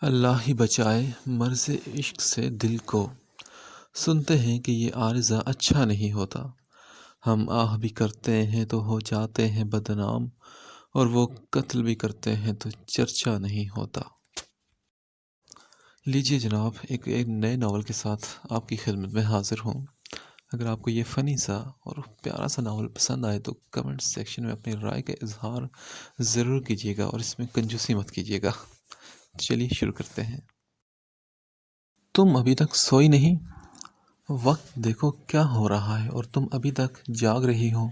اللہ ہی بچائے مرض عشق سے دل کو، سنتے ہیں کہ یہ عارضہ اچھا نہیں ہوتا، ہم آہ بھی کرتے ہیں تو ہو جاتے ہیں بدنام، اور وہ قتل بھی کرتے ہیں تو چرچا نہیں ہوتا۔ لیجیے جناب، ایک نئے ناول کے ساتھ آپ کی خدمت میں حاضر ہوں۔ اگر آپ کو یہ فنی سا اور پیارا سا ناول پسند آئے تو کمنٹ سیکشن میں اپنی رائے کا اظہار ضرور کیجیے گا، اور اس میں کنجوسی مت کیجیے گا۔ چلیے شروع کرتے ہیں۔ تم ابھی تک سوئی نہیں؟ وقت دیکھو کیا ہو رہا ہے اور تم ابھی تک جاگ رہی ہو۔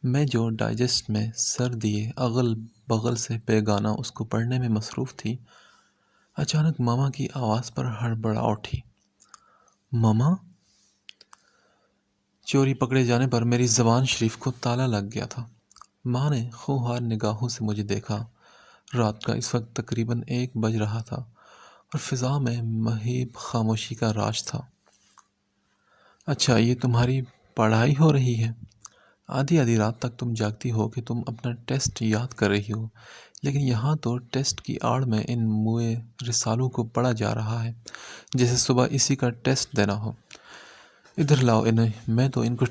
میں جو ڈائجسٹ میں سر دیے اغل بغل سے بیگانہ اس کو پڑھنے میں مصروف تھی، اچانک ماما کی آواز پر ہڑبڑا اٹھی۔ ماما؟ چوری پکڑے جانے پر میری زبان شریف کو تالا لگ گیا تھا۔ ماں نے خونخوار نگاہوں سے مجھے دیکھا۔ رات کا اس وقت تقریباً 1 بج رہا تھا اور فضا میں مہیب خاموشی کا راج تھا۔ اچھا، یہ تمہاری پڑھائی ہو رہی ہے؟ آدھی آدھی رات تک تم جاگتی ہو کہ تم اپنا ٹیسٹ یاد کر رہی ہو، لیکن یہاں تو ٹیسٹ کی آڑ میں ان موئے رسالوں کو پڑھا جا رہا ہے جیسے صبح اسی کا ٹیسٹ دینا ہو۔ ادھر لاؤ انہیں، میں تو ان کو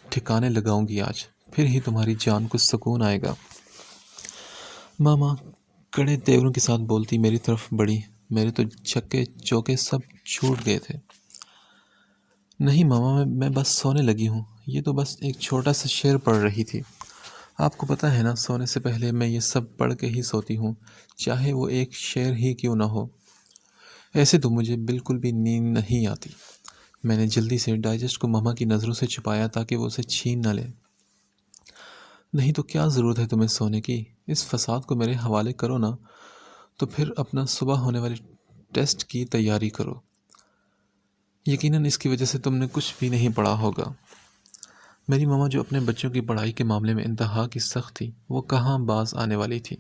ٹھکانے لگاؤں گی آج، پھر ہی تمہاری جان کو سکون آئے گا۔ ماما کڑے تیوروں کے ساتھ بولتی میری طرف بڑھی۔ میرے تو چھکے چوکے سب چھوٹ گئے تھے۔ نہیں ماما، میں بس سونے لگی ہوں، یہ تو بس ایک چھوٹا سا شعر پڑھ رہی تھی۔ آپ کو پتہ ہے نا، سونے سے پہلے میں یہ سب پڑھ کے ہی سوتی ہوں، چاہے وہ ایک شعر ہی کیوں نہ ہو۔ ایسے تو مجھے بالکل بھی نیند نہیں آتی۔ میں نے جلدی سے ڈائجسٹ کو ماما کی نظروں سے چھپایا تاکہ وہ اسے چھین نہ لے۔ نہیں تو کیا ضرورت ہے تمہیں سونے کی؟ اس فساد کو میرے حوالے کرو نا، تو پھر اپنا صبح ہونے والے ٹیسٹ کی تیاری کرو۔ یقیناً اس کی وجہ سے تم نے کچھ بھی نہیں پڑھا ہوگا۔ میری ماما جو اپنے بچوں کی پڑھائی کے معاملے میں انتہا کی سخت تھی، وہ کہاں باز آنے والی تھی۔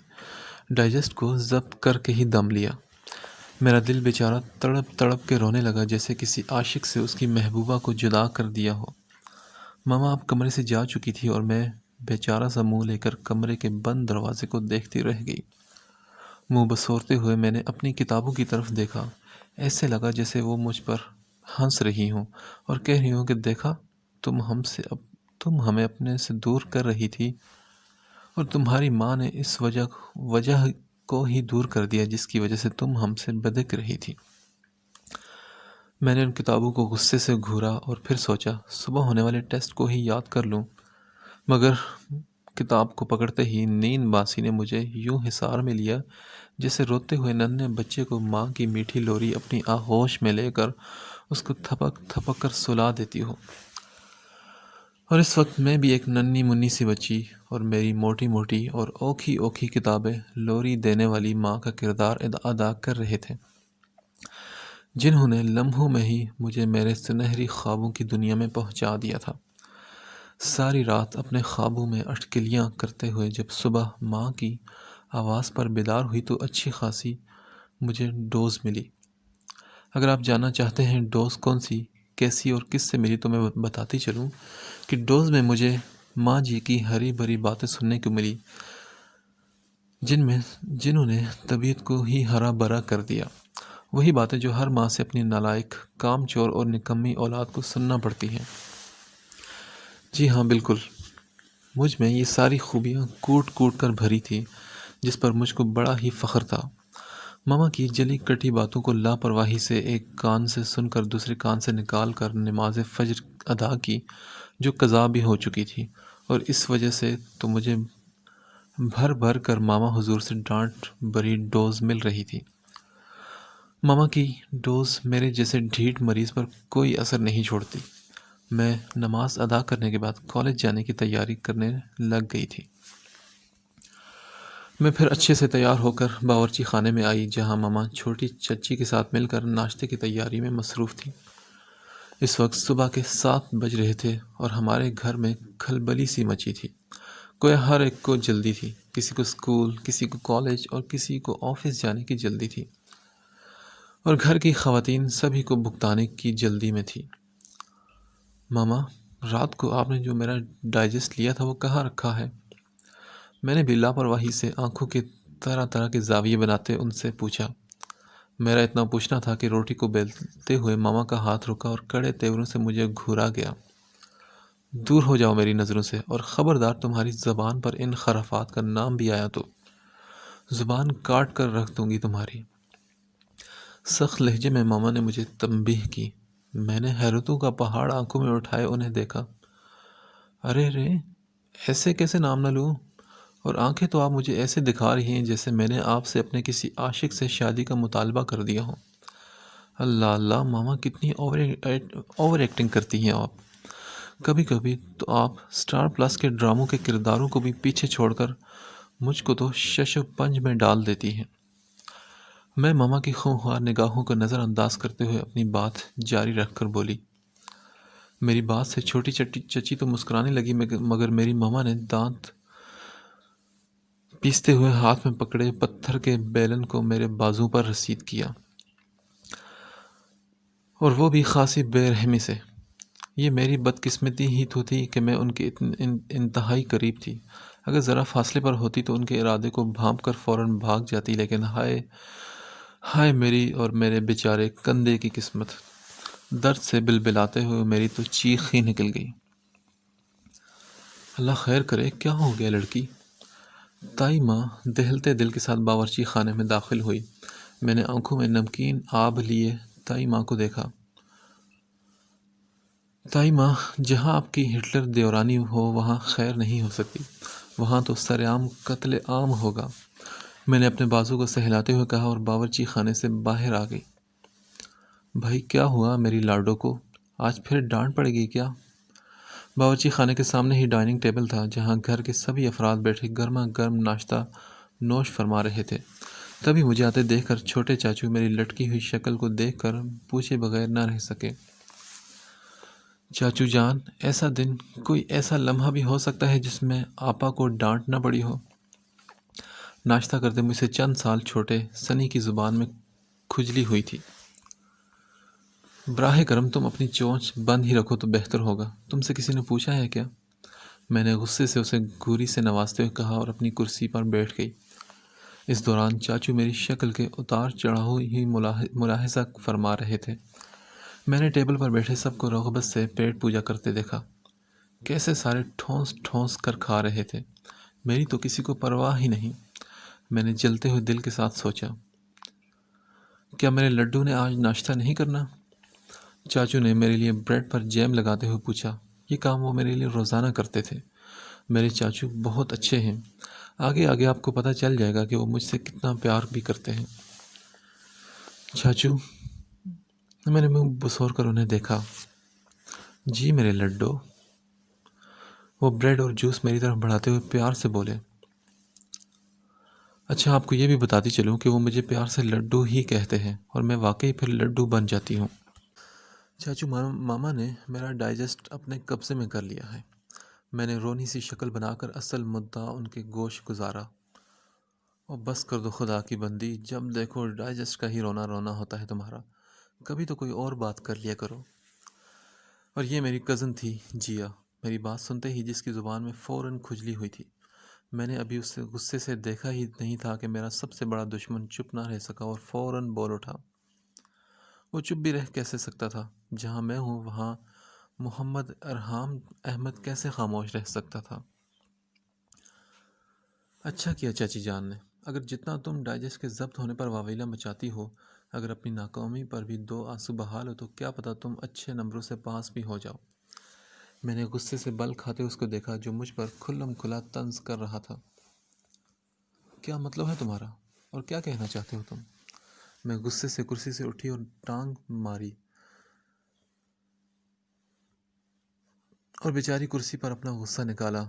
ڈائجسٹ کو ضبط کر کے ہی دم لیا۔ میرا دل بیچارہ تڑپ تڑپ کے رونے لگا جیسے کسی عاشق سے اس کی محبوبہ کو جدا کر دیا ہو۔ ماما اب کمرے سے جا چکی تھی اور میں بیچارہ سا منہ لے کر کمرے کے بند دروازے کو دیکھتی رہ گئی۔ منہ بسورتے ہوئے میں نے اپنی کتابوں کی طرف دیکھا۔ ایسے لگا جیسے وہ مجھ پر ہنس رہی ہوں اور کہہ رہی ہوں کہ دیکھا، تم ہمیں اپنے سے دور کر رہی تھی، اور تمہاری ماں نے اس وجہ کو ہی دور کر دیا جس کی وجہ سے تم ہم سے بدک رہی تھی۔ میں نے ان کتابوں کو غصے سے گھورا اور پھر سوچا صبح ہونے والے ٹیسٹ کو ہی یاد کر لوں، مگر کتاب کو پکڑتے ہی نیند باسی نے مجھے یوں حصار میں لیا جیسے روتے ہوئے ننھے بچے کو ماں کی میٹھی لوری اپنی آغوش میں لے کر اس کو تھپک تھپک کر سلا دیتی ہو۔ اور اس وقت میں بھی ایک ننھی منھی سی بچی، اور میری موٹی موٹی اور اوکھی اوکھی کتابیں لوری دینے والی ماں کا کردار ادا کر رہے تھے، جنہوں نے لمحوں میں ہی مجھے میرے سنہری خوابوں کی دنیا میں پہنچا دیا تھا۔ ساری رات اپنے خوابوں میں اٹکلیاں کرتے ہوئے جب صبح ماں کی آواز پر بیدار ہوئی تو اچھی خاصی مجھے ڈوز ملی۔ اگر آپ جاننا چاہتے ہیں ڈوز کون سی، کیسی اور کس سے ملی، تو میں بتاتی چلوں کہ ڈوز میں مجھے ماں جی کی ہری بھری باتیں سننے کو ملی، جنہوں نے طبیعت کو ہی ہرا بھرا کر دیا۔ وہی باتیں جو ہر ماں سے اپنی نالائق، کام چور اور نکمی اولاد کو سننا پڑتی ہیں۔ جی ہاں، بالکل، مجھ میں یہ ساری خوبیاں کوٹ کوٹ کر بھری تھی، جس پر مجھ کو بڑا ہی فخر تھا۔ ماما کی جلی کٹی باتوں کو لاپرواہی سے ایک کان سے سن کر دوسرے کان سے نکال کر نماز فجر ادا کی، جو قضا بھی ہو چکی تھی، اور اس وجہ سے تو مجھے بھر بھر کر ماما حضور سے ڈانٹ بھری ڈوز مل رہی تھی۔ ماما کی ڈوز میرے جیسے ڈھیٹ مریض پر کوئی اثر نہیں چھوڑتی۔ میں نماز ادا کرنے کے بعد کالج جانے کی تیاری کرنے لگ گئی تھی۔ میں پھر اچھے سے تیار ہو کر باورچی خانے میں آئی، جہاں ماما چھوٹی چچی کے ساتھ مل کر ناشتے کی تیاری میں مصروف تھی۔ اس وقت صبح کے 7 بج رہے تھے اور ہمارے گھر میں کھلبلی سی مچی تھی۔ گویا ہر ایک کو جلدی تھی، کسی کو اسکول، کسی کو کالج اور کسی کو آفس جانے کی جلدی تھی، اور گھر کی خواتین سبھی کو بھگتانے کی جلدی میں تھی۔ ماما، رات کو آپ نے جو میرا ڈائجسٹ لیا تھا وہ کہاں رکھا ہے؟ میں نے بھی لاپرواہی سے آنکھوں کے طرح طرح کے زاویے بناتے ان سے پوچھا۔ میرا اتنا پوچھنا تھا کہ روٹی کو بیلتے ہوئے ماما کا ہاتھ رکا اور کڑے تیوروں سے مجھے گھورا گیا۔ دور ہو جاؤ میری نظروں سے، اور خبردار تمہاری زبان پر ان خرافات کا نام بھی آیا تو زبان کاٹ کر رکھ دوں گی تمہاری۔ سخت لہجے میں ماما نے مجھے تنبیہ کی۔ میں نے حیرتوں کا پہاڑ آنکھوں میں اٹھائے انہیں دیکھا۔ ارے رے، ایسے کیسے نام نہ لوں؟ اور آنکھیں تو آپ مجھے ایسے دکھا رہی ہیں جیسے میں نے آپ سے اپنے کسی عاشق سے شادی کا مطالبہ کر دیا ہو۔ اللہ اللہ ماما، کتنی اوور ایکٹنگ کرتی ہیں آپ۔ کبھی کبھی تو آپ سٹار پلس کے ڈراموں کے کرداروں کو بھی پیچھے چھوڑ کر مجھ کو تو شش و پنج میں ڈال دیتی ہیں۔ میں ماما کی خونخوار نگاہوں کو نظر انداز کرتے ہوئے اپنی بات جاری رکھ کر بولی۔ میری بات سے چھوٹی چچی تو مسکرانے لگی، مگر میری ماما نے دانت پیستے ہوئے ہاتھ میں پکڑے پتھر کے بیلن کو میرے بازو پر رسید کیا، اور وہ بھی خاصی بے رحمی سے۔ یہ میری بدقسمتی ہی تو تھی کہ میں ان کے انتہائی قریب تھی۔ اگر ذرا فاصلے پر ہوتی تو ان کے ارادے کو بھانپ کر فوراً بھاگ جاتی، لیکن ہائے ہائے میری اور میرے بیچارے کندھے کی قسمت! درد سے بلبلاتے ہوئے میری تو چیخ ہی نکل گئی۔ اللہ خیر کرے، کیا ہو گیا لڑکی؟ تائی ماں دہلتے دل کے ساتھ باورچی خانے میں داخل ہوئی۔ میں نے آنکھوں میں نمکین آب لیے تائی ماں کو دیکھا۔ تائی ماں، جہاں آپ کی ہٹلر دیورانی ہو وہاں خیر نہیں ہو سکتی، وہاں تو سرعام قتل عام ہوگا، میں نے اپنے بازو کو سہلاتے ہوئے کہا اور باورچی خانے سے باہر آ گئی۔ بھائی کیا ہوا میری لاڈو کو؟ آج پھر ڈانٹ پڑے گی کیا؟ باورچی خانے کے سامنے ہی ڈائننگ ٹیبل تھا جہاں گھر کے سبھی افراد بیٹھے گرما گرم ناشتہ نوش فرما رہے تھے۔ تبھی مجھے آتے دیکھ کر چھوٹے چاچو میری لٹکی ہوئی شکل کو دیکھ کر پوچھے بغیر نہ رہ سکے۔ چاچو جان، ایسا دن، کوئی ایسا لمحہ بھی ہو سکتا ہے جس میں آپا کو ڈانٹ نہ پڑی ہو؟ ناشتہ کرتے مجھ سے چند سال چھوٹے سنی کی زبان میں کھجلی ہوئی تھی۔ براہ کرم تم اپنی چونچ بند ہی رکھو تو بہتر ہوگا۔ تم سے کسی نے پوچھا ہے کیا؟ میں نے غصے سے اسے گھوری سے نوازتے ہوئے کہا اور اپنی کرسی پر بیٹھ گئی۔ اس دوران چاچو میری شکل کے اتار چڑھاؤ ہی ملاحظہ فرما رہے تھے۔ میں نے ٹیبل پر بیٹھے سب کو رغبت سے پیٹ پوجا کرتے دیکھا۔ کیسے سارے ٹھونس ٹھونس کر کھا رہے تھے، میری تو کسی کو پرواہ ہی نہیں۔ میں نے جلتے ہوئے دل کے ساتھ سوچا، کیا میرے لڈو نے آج ناشتہ نہیں کرنا؟ چاچو نے میرے لیے بریڈ پر جیم لگاتے ہوئے پوچھا۔ یہ کام وہ میرے لیے روزانہ کرتے تھے۔ میرے چاچو بہت اچھے ہیں، آگے آگے آپ کو پتہ چل جائے گا کہ وہ مجھ سے کتنا پیار بھی کرتے ہیں۔ چاچو، میں نے منہ بسور کر انہیں دیکھا۔ جی میرے لڈو، وہ بریڈ اور جوس میری طرف بڑھاتے ہوئے پیار سے بولے۔ اچھا، آپ کو یہ بھی بتاتی چلوں کہ وہ مجھے پیار سے لڈو ہی کہتے ہیں، اور میں واقعی پھر لڈو بن جاتی ہوں۔ چاچو، ماما نے میرا ڈائجسٹ اپنے قبضے میں کر لیا ہے۔ میں نے رونی سی شکل بنا کر اصل مدعا ان کے گوش گزارا۔ اور بس کر دو خدا کی بندی، جب دیکھو ڈائجسٹ کا ہی رونا رونا ہوتا ہے تمہارا، کبھی تو کوئی اور بات کر لیا کرو۔ اور یہ میری کزن تھی جیا، میری بات سنتے ہی جس کی زبان میں فوراً کھجلی ہوئی تھی۔ میں نے ابھی اسے غصے سے دیکھا ہی نہیں تھا کہ میرا سب سے بڑا دشمن چپ نہ رہ سکا اور فوراً بول اٹھا۔ وہ چپ بھی رہ کیسے سکتا تھا؟ جہاں میں ہوں وہاں محمد ارحام احمد کیسے خاموش رہ سکتا تھا؟ اچھا کیا چاچی جان نے، اگر جتنا تم ڈائجسٹ کے ضبط ہونے پر واویلا مچاتی ہو، اگر اپنی ناکامی پر بھی دو آنسو بہا لو تو کیا پتہ تم اچھے نمبروں سے پاس بھی ہو جاؤ۔ میں نے غصے سے بل کھاتے اس کو دیکھا جو مجھ پر کھلم کھلا طنز کر رہا تھا۔ کیا مطلب ہے تمہارا؟ اور کیا کہنا چاہتے ہو تم؟ میں غصے سے کرسی سے اٹھی اور ٹانگ ماری اور بیچاری کرسی پر اپنا غصہ نکالا۔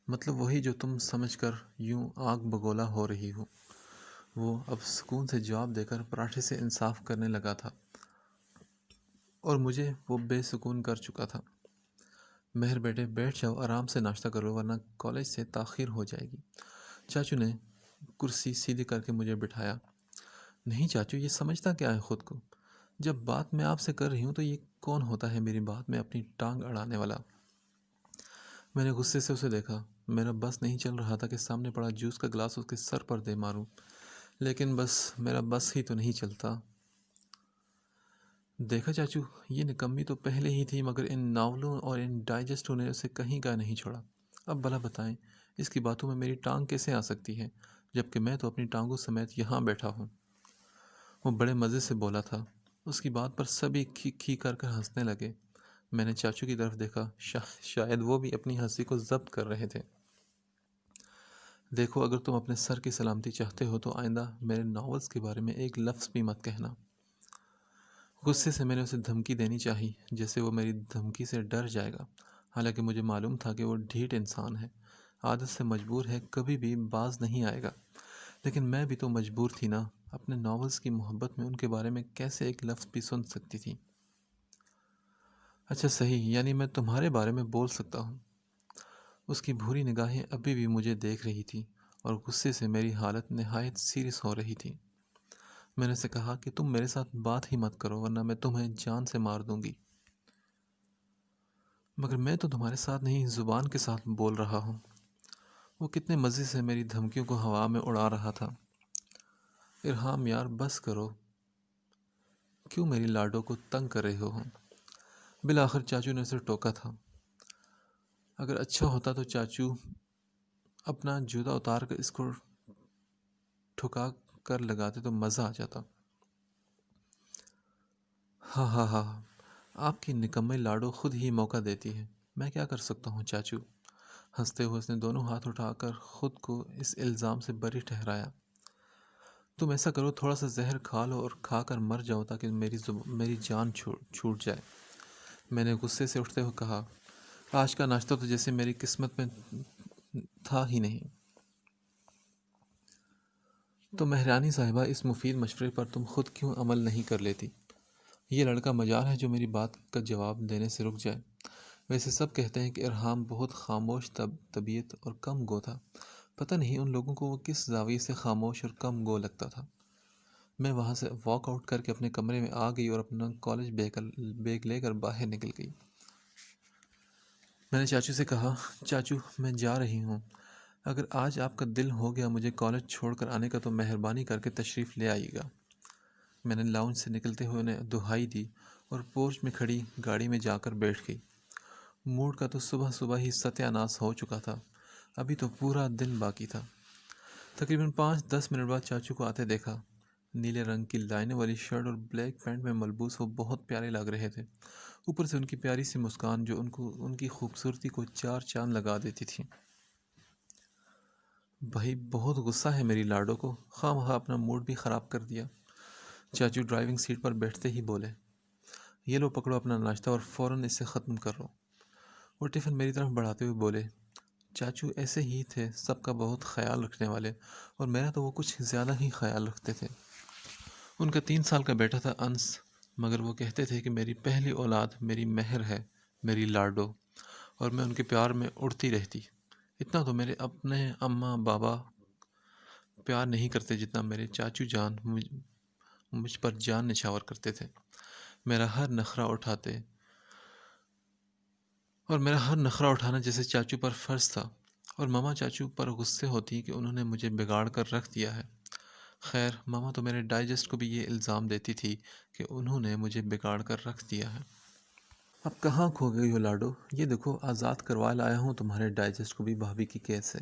مطلب وہی جو تم سمجھ کر یوں آگ بگولا ہو رہی ہو۔ وہ اب سکون سے جواب دے کر پراٹھے سے انصاف کرنے لگا تھا، اور مجھے وہ بے سکون کر چکا تھا۔ مہر بیٹے بیٹھ جاؤ، آرام سے ناشتہ کرو ورنہ کالج سے تاخیر ہو جائے گی۔ چاچو نے کرسی سیدھی کر کے مجھے بٹھایا۔ نہیں چاچو، یہ سمجھتا کیا ہے خود کو؟ جب بات میں آپ سے کر رہی ہوں تو یہ کون ہوتا ہے میری بات میں اپنی ٹانگ اڑانے والا؟ میں نے غصے سے اسے دیکھا۔ میرا بس نہیں چل رہا تھا کہ سامنے پڑا جوس کا گلاس اس کے سر پر دے ماروں، لیکن بس میرا بس ہی تو نہیں چلتا۔ دیکھا چاچو، یہ نکمی تو پہلے ہی تھی، مگر ان ناولوں اور ان ڈائجسٹوں نے اسے کہیں کا نہیں چھوڑا۔ اب بھلا بتائیں، اس کی باتوں میں میری ٹانگ کیسے آ سکتی ہے، جبکہ میں تو اپنی ٹانگوں سمیت یہاں بیٹھا ہوں۔ وہ بڑے مزے سے بولا تھا۔ اس کی بات پر سبھی کھی کھی کر کر ہنسنے لگے۔ میں نے چاچو کی طرف دیکھا، شاید وہ بھی اپنی ہنسی کو ضبط کر رہے تھے۔ دیکھو، اگر تم اپنے سر کی سلامتی چاہتے ہو تو آئندہ میرے ناولز کے بارے میں ایک لفظ بھی مت کہنا۔ غصے سے میں نے اسے دھمکی دینی چاہی، جیسے وہ میری دھمکی سے ڈر جائے گا، حالانکہ مجھے معلوم تھا کہ وہ ڈھیٹ انسان ہے، عادت سے مجبور ہے، کبھی بھی باز نہیں آئے گا۔ لیکن میں بھی تو مجبور تھی نا، اپنے ناولز کی محبت میں ان کے بارے میں کیسے ایک لفظ بھی سن سکتی تھی؟ اچھا صحیح، یعنی میں تمہارے بارے میں بول سکتا ہوں؟ اس کی بھوری نگاہیں ابھی بھی مجھے دیکھ رہی تھی اور غصے سے میری حالت نہایت سیریس ہو رہی تھی۔ میں نے اسے کہا کہ تم میرے ساتھ بات ہی مت کرو، ورنہ میں تمہیں جان سے مار دوں گی۔ مگر میں تو تمہارے ساتھ نہیں، زبان کے ساتھ بول رہا ہوں۔ وہ کتنے مزے سے میری دھمکیوں کو ہوا میں اڑا رہا تھا۔ ارحام یار، بس کرو، کیوں میری لاڈو کو تنگ کر رہے ہو؟ بالآخر چاچو نے اسے ٹوکا تھا۔ اگر اچھا ہوتا تو چاچو اپنا جوتا اتار کر اس کو ٹھکا کر لگاتے تو مزہ آ جاتا۔ ہاں ہاں ہاں، آپ کی نکمّے لاڈو خود ہی موقع دیتی ہے، میں کیا کر سکتا ہوں چاچو؟ ہنستے ہوئے اس نے دونوں ہاتھ اٹھا کر خود کو اس الزام سے بری ٹھہرایا۔ تم ایسا کرو، تھوڑا سا زہر کھا لو اور کھا کر مر جاؤ تاکہ میری جان چھوٹ جائے۔ میں نے غصے سے اٹھتے ہوئے کہا، آج کا ناشتہ تو جیسے میری قسمت میں تھا ہی نہیں۔ تو مہرانی صاحبہ، اس مفید مشورے پر تم خود کیوں عمل نہیں کر لیتی؟ یہ لڑکا مجال ہے جو میری بات کا جواب دینے سے رک جائے۔ ویسے سب کہتے ہیں کہ ارحام بہت خاموش طبیعت اور کم گو تھا، پتہ نہیں ان لوگوں کو وہ کس زاویے سے خاموش اور کم گو لگتا تھا۔ میں وہاں سے واک آؤٹ کر کے اپنے کمرے میں آ گئی اور اپنا کالج بیگ لے کر باہر نکل گئی۔ میں نے چاچو سے کہا، چاچو میں جا رہی ہوں، اگر آج آپ کا دل ہو گیا مجھے کالج چھوڑ کر آنے کا تو مہربانی کر کے تشریف لے آئیے گا۔ میں نے لاؤنج سے نکلتے ہوئے انہیں دہائی دی اور پورچ میں کھڑی گاڑی میں جا کر بیٹھ گئی۔ موڈ کا تو صبح صبح ہی ستیہ ناس ہو چکا تھا، ابھی تو پورا دن باقی تھا۔ تقریباً 5-10 منٹ بعد چاچو کو آتے دیکھا۔ نیلے رنگ کی لائنوں والی شرٹ اور بلیک پینٹ میں ملبوس وہ بہت پیارے لگ رہے تھے، اوپر سے ان کی پیاری سی مسکان جو ان کی خوبصورتی کو 4 چاند لگا دیتی تھی۔ بھائی بہت غصہ ہے میری لاڈو کو، خواہ مخواہ اپنا موڈ بھی خراب کر دیا۔ چاچو ڈرائیونگ سیٹ پر بیٹھتے ہی بولے، یہ لو پکڑو اپنا ناشتہ اور فوراً اسے ختم کرو۔ وہ ٹفن میری طرف بڑھاتے ہوئے بولے، چاچو ایسے ہی تھے، سب کا بہت خیال رکھنے والے، اور میرا تو وہ کچھ زیادہ ہی خیال رکھتے تھے۔ ان کا 3 سال کا بیٹا تھا انس، مگر وہ کہتے تھے کہ میری پہلی اولاد میری مہر ہے، میری لاڈو، اور میں ان کے پیار میں اڑتی رہتی۔ اتنا تو میرے اپنے اماں بابا پیار نہیں کرتے جتنا میرے چاچو جان مجھ پر جان نچھاور کرتے تھے۔ میرا ہر نخرہ اٹھانا جیسے چاچو پر فرض تھا، اور ماما چاچو پر غصے ہوتی کہ انہوں نے مجھے بگاڑ کر رکھ دیا ہے۔ خیر، ماما تو میرے ڈائجسٹ کو بھی یہ الزام دیتی تھی کہ انہوں نے مجھے بگاڑ کر رکھ دیا ہے۔ اب کہاں کھو گئی ہو لاڈو؟ یہ دیکھو آزاد کروا لایا ہوں تمہارے ڈائجسٹ کو بھی بھابھی کی کیس سے۔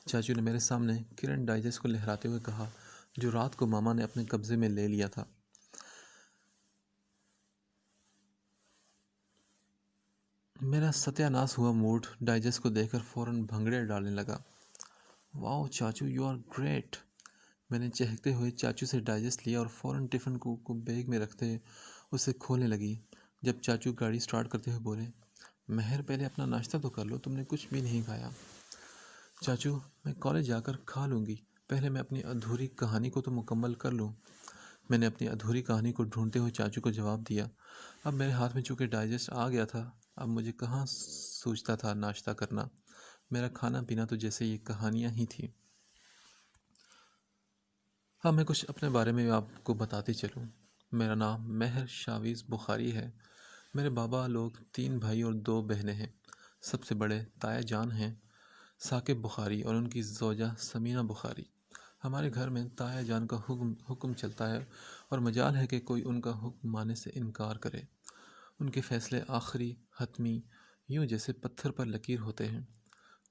چاچو نے میرے سامنے کرن ڈائجسٹ کو لہراتے ہوئے کہا، جو رات کو ماما نے اپنے قبضے میں لے لیا تھا۔ میرا ستیہ ناس ہوا موڈ ڈائجسٹ کو دیکھ کر فوراً بھنگڑے ڈالنے لگا۔ واؤ چاچو، یو آر گریٹ! میں نے چہکتے ہوئے چاچو سے ڈائجسٹ لیا اور فوراً ٹفن کو بیگ میں رکھتے اسے کھولنے لگی، جب چاچو گاڑی سٹارٹ کرتے ہوئے بولے، مہر پہلے اپنا ناشتہ تو کر لو، تم نے کچھ بھی نہیں کھایا۔ چاچو میں کالج جا کر کھا لوں گی، پہلے میں اپنی ادھوری کہانی کو تو مکمل کر لوں۔ میں نے اپنی ادھوری کہانی کو ڈھونڈتے ہوئے چاچو کو جواب دیا۔ اب میرے ہاتھ میں چونکہ ڈائجسٹ آ گیا تھا، اب مجھے کہاں سوچتا تھا ناشتہ کرنا، میرا کھانا پینا تو جیسے یہ کہانیاں ہی تھیں۔ اب میں کچھ اپنے بارے میں آپ کو بتاتی چلوں۔ میرا نام مہر شاویز بخاری ہے۔ میرے بابا لوگ 3 بھائی اور 2 بہنیں ہیں۔ سب سے بڑے تایا جان ہیں، ثاقب بخاری اور ان کی زوجہ سمینہ بخاری۔ ہمارے گھر میں تایا جان کا حکم چلتا ہے اور مجال ہے کہ کوئی ان کا حکم ماننے سے انکار کرے۔ ان کے فیصلے آخری، حتمی، یوں جیسے پتھر پر لکیر ہوتے ہیں۔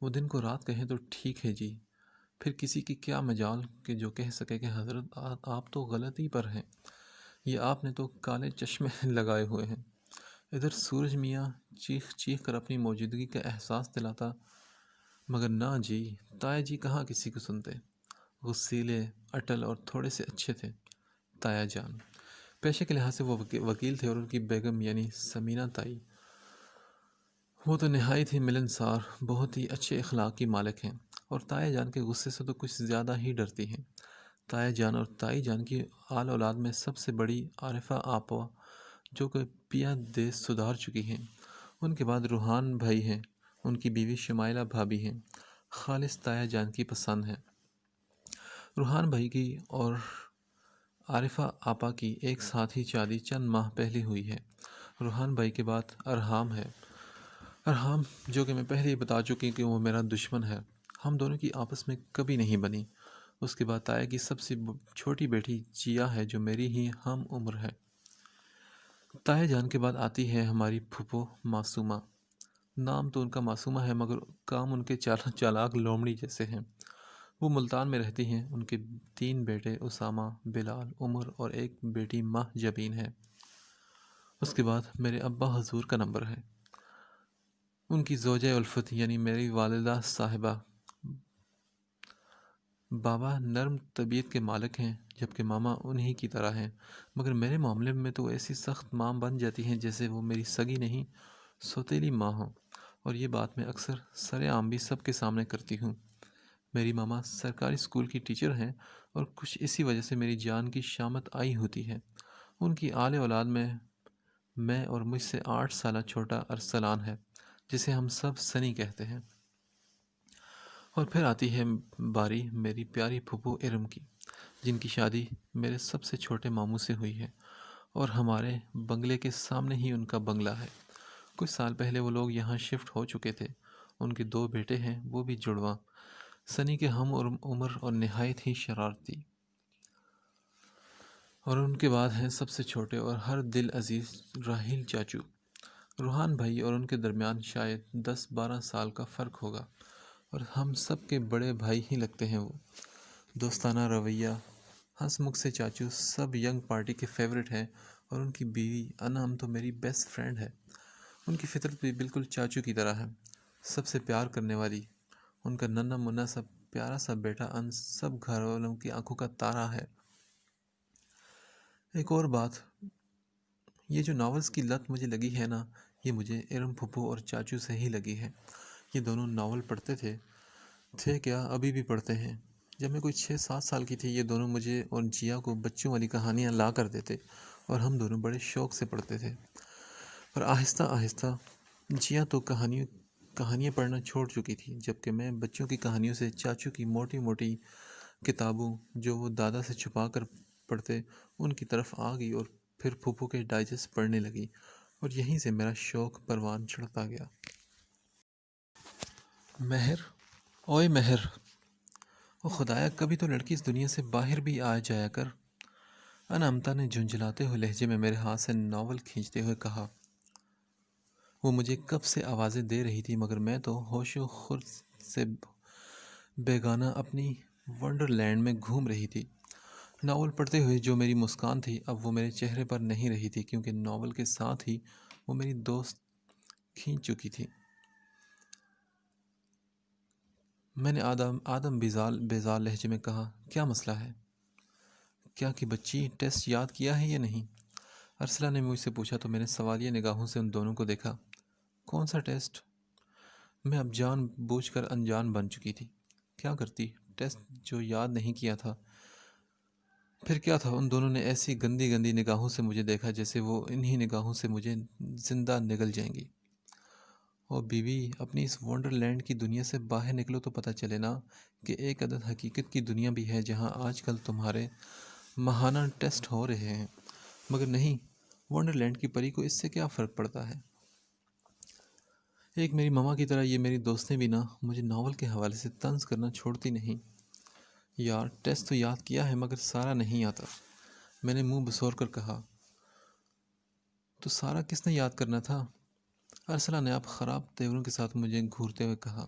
وہ دن کو رات کہیں تو ٹھیک ہے جی، پھر کسی کی کیا مجال کہ جو کہہ سکے کہ حضرت آپ تو غلطی پر ہیں، یہ آپ نے تو کالے چشمے لگائے ہوئے ہیں۔ ادھر سورج میاں چیخ چیخ کر اپنی موجودگی کا احساس دلاتا، مگر نہ جی، تایا جی کہاں کسی کو سنتے۔ غصیلے، اٹل اور تھوڑے سے اچھے تھے تایا جان۔ پیشے کے لحاظ سے وہ وکیل تھے اور ان کی بیگم یعنی سمینہ تائی، وہ تو نہایت ہی ملنسار، بہت ہی اچھے اخلاق کی مالک ہیں، اور تایا جان کے غصے سے تو کچھ زیادہ ہی ڈرتی ہیں۔ تایا جان اور تائی جان کی آل اولاد میں سب سے بڑی عارفہ آپا، جو کہ پیا دیس سدھار چکی ہیں۔ ان کے بعد روحان بھائی ہیں، ان کی بیوی شمائلہ بھابھی ہیں، خالص تایا جان کی پسند ہیں۔ روحان بھائی کی اور عارفہ آپا کی ایک ساتھ ہی شادی چند ماہ پہلے ہوئی ہے۔ روحان بھائی کے بعد ارحام ہے۔ ارحام، جو کہ میں پہلے ہی بتا چکی کہ وہ میرا دشمن ہے، ہم دونوں کی آپس میں کبھی نہیں بنی۔ اس کے بعد تایا کی سب سے چھوٹی بیٹی جیا ہے، جو میری ہی ہم عمر ہے۔ تایا جان کے بعد آتی ہے ہماری پھوپھو معصومہ۔ نام تو ان کا معصومہ ہے، مگر کام ان کے چالاک لومڑی جیسے ہیں۔ وہ ملتان میں رہتی ہیں۔ ان کے 3 بیٹے اسامہ، بلال، عمر اور ایک بیٹی ماہ جبین ہے۔ اس کے بعد میرے ابا حضور کا نمبر ہے۔ ان کی زوجہ الفت یعنی میری والدہ صاحبہ۔ بابا نرم طبیعت کے مالک ہیں، جبکہ ماما انہی کی طرح ہیں، مگر میرے معاملے میں تو ایسی سخت ماں بن جاتی ہیں جیسے وہ میری سگی نہیں، سوتیلی ماں ہوں، اور یہ بات میں اکثر سر عام بھی سب کے سامنے کرتی ہوں۔ میری ماما سرکاری اسکول کی ٹیچر ہیں، اور کچھ اسی وجہ سے میری جان کی شامت آئی ہوتی ہے۔ ان کی آل اولاد میں اور مجھ سے 8 سالہ چھوٹا ارسلان ہے، جسے ہم سب سنی کہتے ہیں۔ اور پھر آتی ہے باری میری پیاری پھوپھو ارم کی، جن کی شادی میرے سب سے چھوٹے ماموں سے ہوئی ہے، اور ہمارے بنگلے کے سامنے ہی ان کا بنگلہ ہے۔ کچھ سال پہلے وہ لوگ یہاں شفٹ ہو چکے تھے۔ ان کے 2 بیٹے ہیں، وہ بھی جڑواں، سنی کے ہم عمر اور نہایت ہی شرارتی۔ اور ان کے بعد ہیں سب سے چھوٹے اور ہر دل عزیز راحیل چاچو۔ روحان بھائی اور ان کے درمیان شاید 10-12 سال کا فرق ہوگا، اور ہم سب کے بڑے بھائی ہی لگتے ہیں۔ وہ دوستانہ رویہ، ہنس مکھ سے چاچو سب ینگ پارٹی کے فیورٹ ہیں، اور ان کی بیوی انعم تو میری بیسٹ فرینڈ ہے۔ ان کی فطرت بھی بالکل چاچو کی طرح ہے، سب سے پیار کرنے والی۔ ان کا ننھا منھا سا پیارا سا بیٹا انس سب گھر والوں کی آنکھوں کا تارا ہے۔ ایک اور بات، یہ جو ناولز کی لت مجھے لگی ہے نا، یہ مجھے ارم پھپھو اور چاچو سے ہی لگی ہے۔ یہ دونوں ناول پڑھتے تھے کیا ابھی بھی پڑھتے ہیں۔ جب میں کوئی 6-7 سال کی تھی، یہ دونوں مجھے اور جیا کو بچوں والی کہانیاں لا کر دیتے، اور ہم دونوں بڑے شوق سے پڑھتے تھے۔ پر آہستہ آہستہ جیا تو کہانیاں پڑھنا چھوڑ چکی تھی، جبکہ میں بچوں کی کہانیوں سے چاچو کی موٹی موٹی کتابوں، جو وہ دادا سے چھپا کر پڑھتے، ان کی طرف آ گئی، اور پھر پھوپھو کے ڈائجسٹ پڑھنے لگی، اور یہیں سے میرا شوق پروان چڑھتا گیا۔ مہر، اوئے مہر، او خدایا، کبھی تو لڑکی اس دنیا سے باہر بھی آ جایا کر۔ انامتا نے جھنجھلاتے ہوئے لہجے میں میرے ہاتھ سے ناول کھینچتے ہوئے کہا۔ وہ مجھے کب سے آوازیں دے رہی تھی، مگر میں تو ہوش و خرد سے بیگانہ اپنی ونڈر لینڈ میں گھوم رہی تھی۔ ناول پڑھتے ہوئے جو میری مسکان تھی، اب وہ میرے چہرے پر نہیں رہی تھی، کیونکہ ناول کے ساتھ ہی وہ میری دوست کھینچ چکی تھی۔ میں نے آدم بیزار لہجے میں کہا، کیا مسئلہ ہے؟ کیا کہ بچی، ٹیسٹ یاد کیا ہے یا نہیں؟ ارسلہ نے مجھ سے پوچھا تو میں نے سوالیہ نگاہوں سے ان دونوں کو دیکھا۔ کون سا ٹیسٹ؟ میں اب جان بوجھ کر انجان بن چکی تھی۔ کیا کرتی، ٹیسٹ جو یاد نہیں کیا تھا۔ پھر کیا تھا، ان دونوں نے ایسی گندی گندی نگاہوں سے مجھے دیکھا جیسے وہ انہی نگاہوں سے مجھے زندہ نگل جائیں گی۔ اور بیوی، اپنی اس ونڈر لینڈ کی دنیا سے باہر نکلو تو پتہ چلے نا کہ ایک عدد حقیقت کی دنیا بھی ہے، جہاں آج کل تمہارے ماہانہ ٹیسٹ ہو رہے ہیں۔ مگر نہیں، ونڈر لینڈ کی پری کو اس سے کیا فرق پڑتا ہے؟ ایک میری ماما کی طرح یہ میری دوستیں بھی مجھے ناول کے حوالے سے طنز کرنا چھوڑتی نہیں۔ یار ٹیسٹ تو یاد کیا ہے مگر سارا نہیں آتا، میں نے منہ بسور کر کہا۔ تو سارا کس نے یاد کرنا تھا؟ ارسلہ نے اب خراب تیوروں کے ساتھ مجھے گھورتے ہوئے کہا۔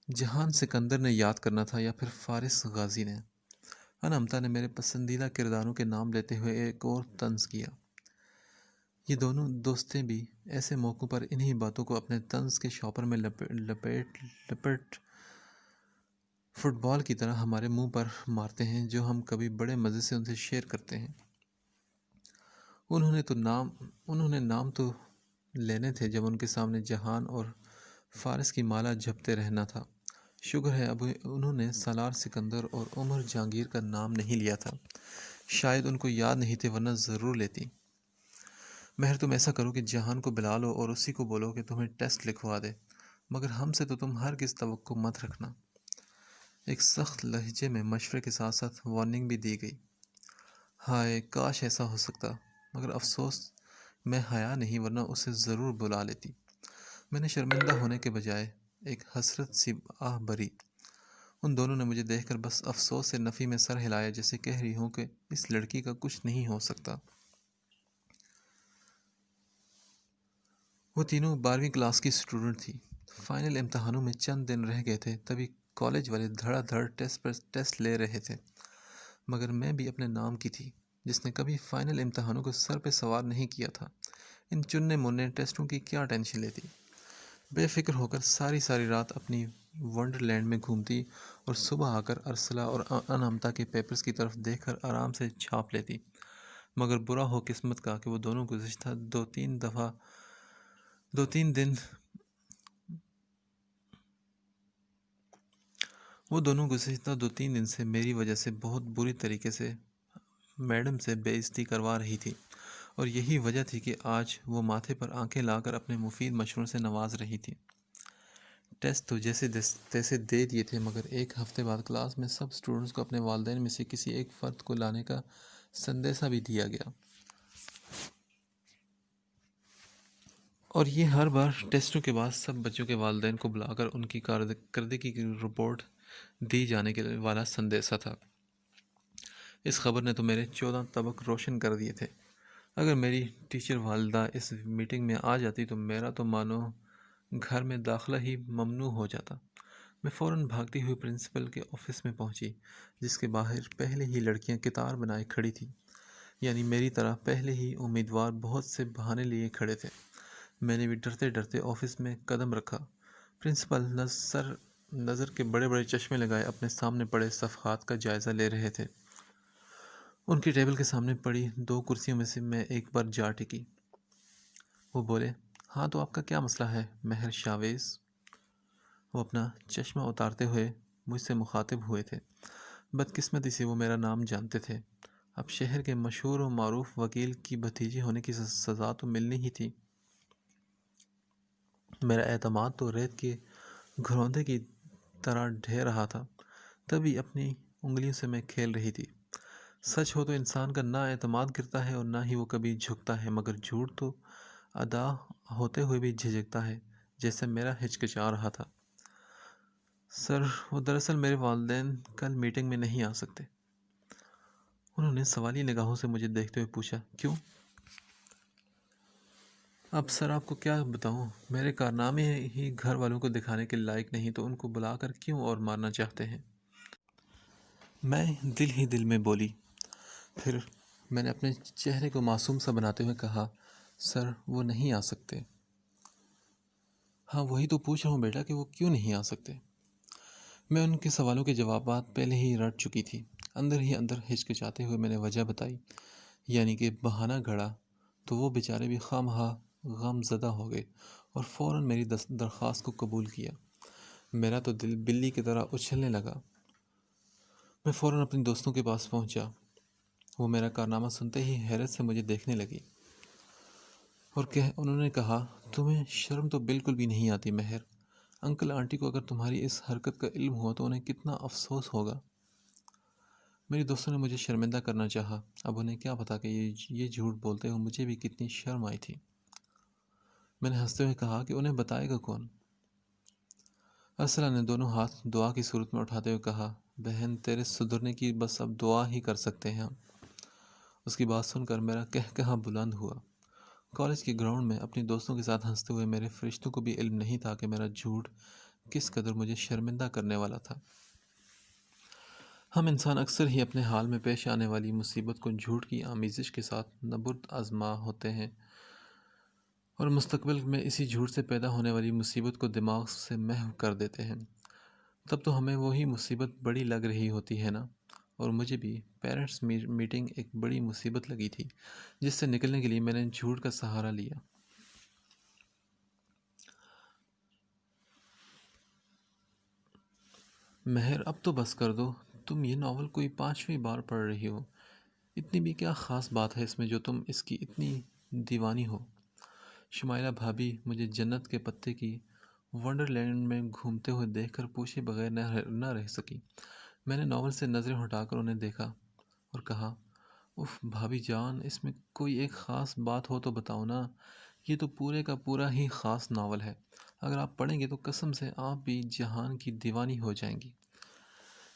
جہان سکندر نے یاد کرنا تھا یا پھر فارس غازی نے؟ انمتا نے میرے پسندیدہ کرداروں کے نام لیتے ہوئے ایک اور طنز کیا۔ یہ دونوں دوستیں بھی ایسے موقعوں پر انہی باتوں کو اپنے طنز کے شاپر میں لپٹ فٹ بال کی طرح ہمارے منہ پر مارتے ہیں، جو ہم کبھی بڑے مزے سے ان سے شیئر کرتے ہیں۔ انہوں نے نام تو لینے تھے جب ان کے سامنے جہان اور فارس کی مالا جپتے رہنا تھا۔ شکر ہے اب انہوں نے سالار سکندر اور عمر جہانگیر کا نام نہیں لیا تھا، شاید ان کو یاد نہیں تھے ورنہ ضرور لیتی۔ مہر تم ایسا کرو کہ جہان کو بلا لو اور اسی کو بولو کہ تمہیں ٹیسٹ لکھوا دے، مگر ہم سے تو تم ہرگز توقع مت رکھنا۔ ایک سخت لہجے میں مشورے کے ساتھ ساتھ وارننگ بھی دی گئی۔ ہائے کاش ایسا ہو سکتا، مگر افسوس میں حیا نہیں ورنہ اسے ضرور بلا لیتی۔ میں نے شرمندہ ہونے کے بجائے ایک حسرت سی آہ بھری۔ ان دونوں نے مجھے دیکھ کر بس افسوس سے نفی میں سر ہلایا، جیسے کہہ رہی ہوں کہ اس لڑکی کا کچھ نہیں ہو سکتا۔ وہ تینوں 12ویں کلاس کی اسٹوڈنٹ تھی۔ فائنل امتحانوں میں چند دن رہ گئے تھے، تبھی کالج والے دھڑا دھڑ ٹیسٹ پر ٹیسٹ لے رہے تھے، مگر میں بھی اپنے نام کی تھی جس نے کبھی فائنل امتحانوں کو سر پہ سوار نہیں کیا تھا۔ ان چننے مننے ٹیسٹوں کی کیا ٹینشن لیتی، بے فکر ہو کر ساری رات اپنی ونڈر لینڈ میں گھومتی اور صبح آ کر ارسلہ اور انامتا کے پیپرز کی طرف دیکھ کر آرام سے چھاپ لیتی۔ مگر برا ہو قسمت کا کہ وہ دونوں گزشتہ دو تین دن سے میری وجہ سے بہت بری طریقے سے میڈم سے بے عزتی کروا رہی تھی، اور یہی وجہ تھی کہ آج وہ ماتھے پر آنکھیں لا کر اپنے مفید مشوروں سے نواز رہی تھی۔ ٹیسٹ تو جیسے تیسے دے دیے تھے، مگر ایک ہفتے بعد کلاس میں سب اسٹوڈنٹس کو اپنے والدین میں سے کسی ایک فرد کو لانے کا سندیسہ بھی دیا گیا، اور یہ ہر بار ٹیسٹوں کے بعد سب بچوں کے والدین کو بلا کر ان کی کارکردگی کی رپورٹ دی جانے کے والا سندیسہ تھا۔ اس خبر نے تو میرے 14 طبق روشن کر دیے تھے۔ اگر میری ٹیچر والدہ اس میٹنگ میں آ جاتی تو میرا تو مانو گھر میں داخلہ ہی ممنوع ہو جاتا۔ میں فوراً بھاگتی ہوئی پرنسپل کے آفس میں پہنچی، جس کے باہر پہلے ہی لڑکیاں قطار بنائے کھڑی تھیں، یعنی میری طرح پہلے ہی امیدوار بہت سے بہانے لیے کھڑے تھے۔ میں نے بھی ڈرتے ڈرتے آفس میں قدم رکھا۔ پرنسپل نظر کے بڑے بڑے چشمے لگائے اپنے سامنے پڑے صفحات کا جائزہ لے رہے تھے۔ ان کی ٹیبل کے سامنے پڑی 2 کرسیوں میں سے میں ایک بار جا ٹکی۔ وہ بولے، ہاں تو آپ کا کیا مسئلہ ہے مہر شاویز؟ وہ اپنا چشمہ اتارتے ہوئے مجھ سے مخاطب ہوئے تھے۔ بدقسمتی سے وہ میرا نام جانتے تھے۔ اب شہر کے مشہور و معروف وکیل کی بھتیجی ہونے کی سزا تو ملنی ہی تھی۔ میرا اعتماد تو ریت کے گھروندے کی طرح ڈھہ رہا تھا، تبھی اپنی انگلیوں سے میں کھیل رہی تھی۔ سچ ہو تو انسان کا نہ اعتماد گرتا ہے اور نہ ہی وہ کبھی جھکتا ہے، مگر جھوٹ تو ادا ہوتے ہوئے بھی جھجکتا ہے، جیسے میرا ہچکچا رہا تھا۔ سر، وہ دراصل میرے والدین کل میٹنگ میں نہیں آ سکتے۔ انہوں نے سوالی نگاہوں سے مجھے دیکھتے ہوئے پوچھا، کیوں؟ اب سر آپ کو کیا بتاؤں، میرے کارنامے ہی گھر والوں کو دکھانے کے لائق نہیں تو ان کو بلا کر کیوں اور مارنا چاہتے ہیں؟ میں دل ہی دل میں بولی۔ پھر میں نے اپنے چہرے کو معصوم سا بناتے ہوئے کہا، سر وہ نہیں آ سکتے۔ ہاں وہی تو پوچھ رہا ہوں بیٹا کہ وہ کیوں نہیں آ سکتے۔ میں ان کے سوالوں کے جوابات پہلے ہی رٹ چکی تھی۔ اندر ہی اندر ہچکچاتے ہوئے میں نے وجہ بتائی، یعنی کہ بہانہ گھڑا، تو وہ بیچارے بھی خواہ غم زدہ ہو گئے اور فوراً میری درخواست کو قبول کیا۔ میرا تو دل بلی کی طرح اچھلنے لگا۔ میں فوراً اپنے دوستوں کے پاس پہنچا۔ وہ میرا کارنامہ سنتے ہی حیرت سے مجھے دیکھنے لگی اور انہوں نے کہا، تمہیں شرم تو بالکل بھی نہیں آتی مہر؟ انکل آنٹی کو اگر تمہاری اس حرکت کا علم ہوا تو انہیں کتنا افسوس ہوگا۔ میری دوستوں نے مجھے شرمندہ کرنا چاہا، اب انہیں کیا پتا کہ یہ جھوٹ بولتے ہوئے مجھے بھی کتنی شرم آئی تھی۔ میں نے ہنستے ہوئے کہا کہ انہیں بتائے گا کون؟ ارسلہ نے دونوں ہاتھ دعا کی صورت میں اٹھاتے ہوئے کہا، بہن تیرے سدھرنے کی بس اب دعا ہی کر سکتے ہیں ہم۔ اس کی بات سن کر میرا کہا بلند ہوا۔ کالج کے گراؤنڈ میں اپنی دوستوں کے ساتھ ہنستے ہوئے میرے فرشتوں کو بھی علم نہیں تھا کہ میرا جھوٹ کس قدر مجھے شرمندہ کرنے والا تھا۔ ہم انسان اکثر ہی اپنے حال میں پیش آنے والی مصیبت کو جھوٹ کی آمیزش کے ساتھ نبرد آزما ہوتے ہیں اور مستقبل میں اسی جھوٹ سے پیدا ہونے والی مصیبت کو دماغ سے محو کر دیتے ہیں۔ تب تو ہمیں وہی مصیبت بڑی لگ رہی ہوتی ہے نا۔ اور مجھے بھی پیرنٹس میٹنگ ایک بڑی مصیبت لگی تھی، جس سے نکلنے کے لیے میں نے جھوٹ کا سہارا لیا۔ مہر اب تو بس کر دو، تم یہ ناول کوئی 5ویں بار پڑھ رہی ہو، اتنی بھی کیا خاص بات ہے اس میں جو تم اس کی اتنی دیوانی ہو؟ شمائلہ بھابھی مجھے جنت کے پتے کی ونڈرلینڈ میں گھومتے ہوئے دیکھ کر پوچھے بغیر نہ رہ سکی۔ میں نے ناول سے نظریں ہٹا کر انہیں دیکھا اور کہا، اف بھابھی جان، اس میں کوئی ایک خاص بات ہو تو بتاؤ نا، یہ تو پورے کا پورا ہی خاص ناول ہے، اگر آپ پڑھیں گے تو قسم سے آپ بھی جہان کی دیوانی ہو جائیں گی۔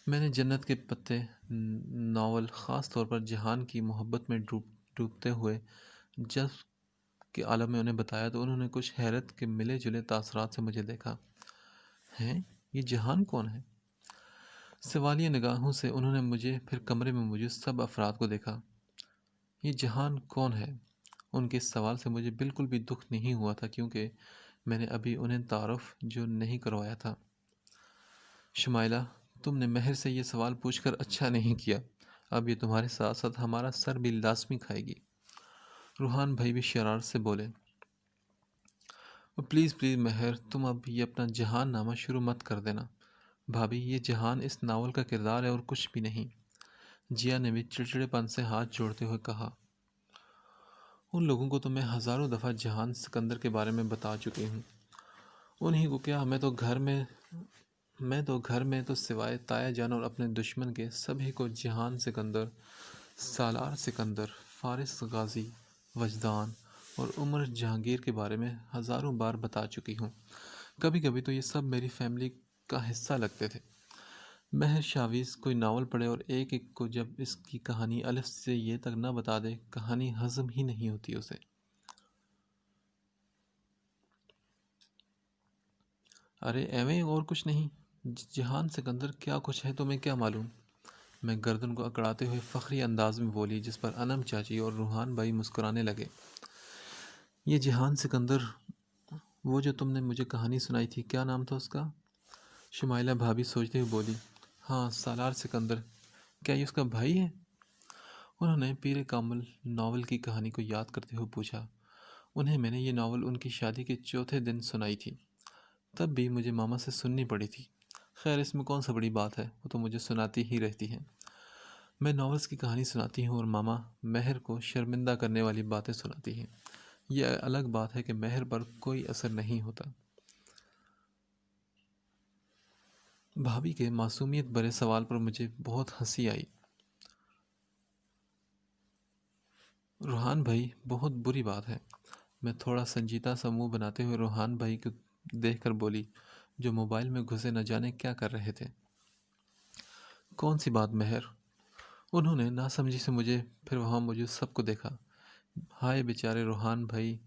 میں نے جنت کے پتے ناول خاص طور پر جہان کی محبت میں ڈوبتے ہوئے جذب کے عالم میں انہیں بتایا تو انہوں نے کچھ حیرت کے ملے جلے تاثرات سے مجھے دیکھا۔ ہیں، یہ جہان کون ہے؟ سوالیہ نگاہوں سے انہوں نے مجھے پھر کمرے میں موجود سب افراد کو دیکھا۔ یہ جہان کون ہے؟ ان کے اس سوال سے مجھے بالکل بھی دکھ نہیں ہوا تھا، کیونکہ میں نے ابھی انہیں تعارف جو نہیں کروایا تھا۔ شمائلہ، تم نے مہر سے یہ سوال پوچھ کر اچھا نہیں کیا، اب یہ تمہارے ساتھ ساتھ ہمارا سر بھی لازمی کھائے گی۔ روحان بھائی بھی شرارت سے بولے، پلیز پلیز مہر، تم اب یہ اپنا جہان نامہ شروع مت کر دینا۔ بھابھی، یہ جہان اس ناول کا کردار ہے اور کچھ بھی نہیں۔ جیا نے بھی چڑچڑے پن سے ہاتھ جوڑتے ہوئے کہا، ان لوگوں کو تو میں ہزاروں دفعہ جہان سکندر کے بارے میں بتا چکی ہوں، انہی کو کیا، میں تو سوائے تایا جان اور اپنے دشمن کے سبھی کو جہان سکندر، سالار سکندر، فارس غازی، وجدان اور عمر جہانگیر کے بارے میں ہزاروں بار بتا چکی ہوں۔ کبھی کبھی تو یہ سب میری فیملی کا حصہ لگتے تھے۔ مہر شاویز کوئی ناول پڑھے اور ایک ایک کو جب اس کی کہانی الف سے یہ تک نہ بتا دے، کہانی ہضم ہی نہیں ہوتی اسے۔ ارے ایویں اور کچھ نہیں، جہان سکندر کیا کچھ ہے تمہیں کیا معلوم؟ میں گردن کو اکڑاتے ہوئے فخری انداز میں بولی، جس پر انم چاچی اور روحان بھائی مسکرانے لگے۔ یہ جہان سکندر، وہ جو تم نے مجھے کہانی سنائی تھی، کیا نام تھا اس کا؟ شمائلہ بھابھی سوچتے ہوئے بولی، ہاں، سالار سکندر۔ کیا یہ اس کا بھائی ہے؟ انہوں نے پیر کامل ناول کی کہانی کو یاد کرتے ہوئے پوچھا۔ انہیں میں نے یہ ناول ان کی شادی کے چوتھے دن سنائی تھی، تب بھی مجھے ماما سے سننی پڑی تھی۔ خیر، اس میں کون سا بڑی بات ہے، وہ تو مجھے سناتی ہی رہتی ہیں۔ میں ناولز کی کہانی سناتی ہوں اور ماما مہر کو شرمندہ کرنے والی باتیں سناتی ہیں۔ یہ الگ بات ہے کہ مہر پر کوئی اثر نہیں ہوتا۔ بھابھی کے معصومیت بھرے سوال پر مجھے بہت ہنسی آئی۔ روحان بھائی، بہت بری بات ہے۔ میں تھوڑا سنجیدہ سا منہ بناتے ہوئے روحان بھائی کو دیکھ کر بولی، جو موبائل میں گھسے نہ جانے کیا کر رہے تھے۔ کون سی بات مہر؟ انہوں نے ناسمجھی سے مجھے پھر وہاں موجود سب کو دیکھا۔ ہائے بیچارے روحان بھائی،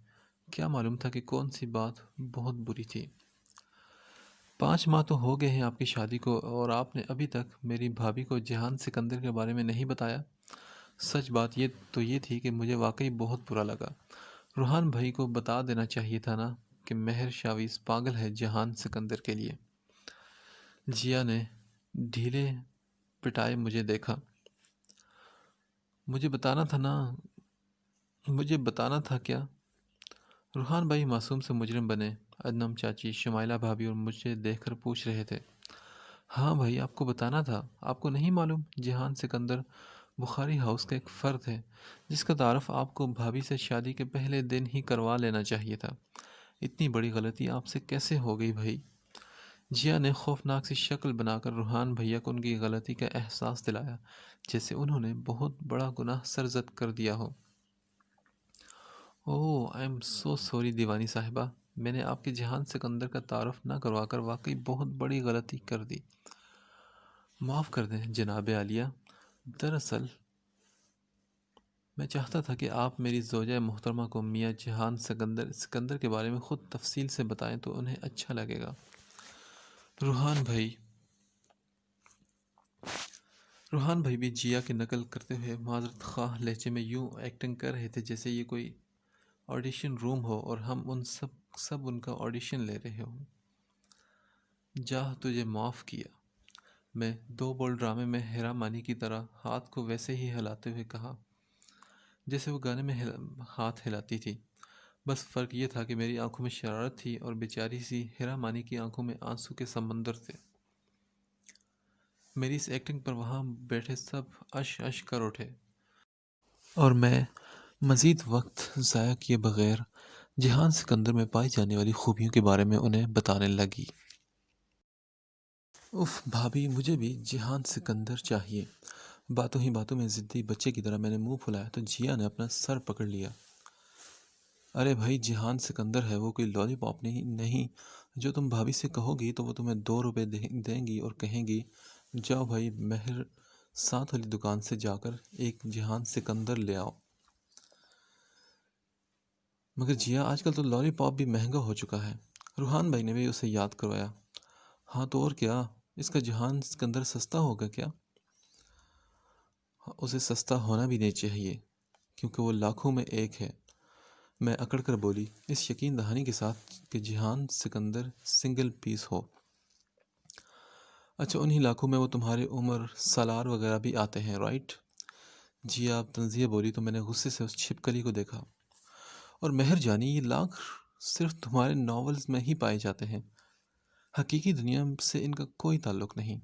کیا معلوم تھا کہ کون سی بات بہت بری تھی۔ 5 ماہ تو ہو گئے ہیں آپ کی شادی کو، اور آپ نے ابھی تک میری بھابھی کو جہان سکندر کے بارے میں نہیں بتایا۔ سچ بات یہ تھی کہ مجھے واقعی بہت برا لگا۔ روحان بھائی کو بتا دینا چاہیے تھا نا کہ مہر شاویز پاگل ہے جہان سکندر کے لیے۔ جیا نے ڈھیلے پٹائے مجھے دیکھا۔ مجھے بتانا تھا کیا؟ روحان بھائی معصوم سے مجرم بنے۔ ادنم چاچی، شمائلہ بھابھی اور مجھے دیکھ کر پوچھ رہے تھے، ہاں بھائی، آپ کو بتانا تھا، آپ کو نہیں معلوم؟ جہان سکندر بخاری ہاؤس کا ایک فرد ہے، جس کا تعارف آپ کو بھابھی سے شادی کے پہلے دن ہی کروا لینا چاہیے تھا۔ اتنی بڑی غلطی آپ سے کیسے ہو گئی بھائی؟ جیا نے خوفناک سی شکل بنا کر روحان بھیا کو ان کی غلطی کا احساس دلایا، جیسے انہوں نے بہت بڑا گناہ سرزد کر دیا ہو۔ اوہ آئی ایم سو سوری دیوانی صاحبہ، میں نے آپ کے جہان سکندر کا تعارف نہ کروا کر واقعی بہت بڑی غلطی کر دی۔ معاف کر دیں جناب عالیہ، دراصل میں چاہتا تھا کہ آپ میری زوجہ محترمہ کو میاں جہان سکندر کے بارے میں خود تفصیل سے بتائیں تو انہیں اچھا لگے گا۔ روحان بھائی روحان بھائی بھی جیا کی نقل کرتے ہوئے معذرت خواہ لہجے میں یوں ایکٹنگ کر رہے تھے جیسے یہ کوئی آڈیشن روم ہو اور ہم سب ان کا آڈیشن لے رہے ہوں۔ جاہ تجھے معاف کیا، میں دو بول ڈرامے میں ہیرا مانی کی طرح ہاتھ کو ویسے ہی ہلاتے ہوئے کہا جیسے وہ گانے میں ہاتھ ہلاتی تھی، بس فرق یہ تھا کہ میری آنکھوں میں شرارت تھی اور بیچاری سی ہیرا مانی کی آنکھوں میں آنسو کے سمندر تھے۔ میری اس ایکٹنگ پر وہاں بیٹھے سب اش اش کر اٹھے اور میں مزید وقت ضائع کیے بغیر جہان سکندر میں پائی جانے والی خوبیوں کے بارے میں انہیں بتانے لگی۔ اف بھابھی، مجھے بھی جہان سکندر چاہیے۔ باتوں ہی باتوں میں ضدی بچے کی طرح میں نے منہ پھلایا تو جیا نے اپنا سر پکڑ لیا۔ ارے بھائی، جہان سکندر ہے، وہ کوئی لالی پاپ نہیں جو تم بھابھی سے کہو گی تو وہ تمہیں 2 روپے دیں گی اور کہیں گی جاؤ بھائی مہر ساتھ والی دکان سے جا کر ایک جہان سکندر لے آؤ۔ مگر جیا، آج کل تو لالی پاپ بھی مہنگا ہو چکا ہے، روحان بھائی نے بھی اسے یاد کروایا۔ ہاں تو اور کیا، اس کا جہان سکندر سستا ہوگا کیا؟ اسے سستا ہونا بھی نہیں چاہیے کیونکہ وہ لاکھوں میں ایک ہے، میں اکڑ کر بولی، اس یقین دہانی کے ساتھ کہ جہان سکندر سنگل پیس ہو۔ اچھا، انہی لاکھوں میں وہ تمہارے عمر سالار وغیرہ بھی آتے ہیں، رائٹ؟ جی آپ تنزیہ بولی تو میں نے غصے سے اس چھپکلی کو دیکھا۔ اور مہر جانی، یہ لاکھ صرف تمہارے ناولز میں ہی پائے جاتے ہیں، حقیقی دنیا سے ان کا کوئی تعلق نہیں۔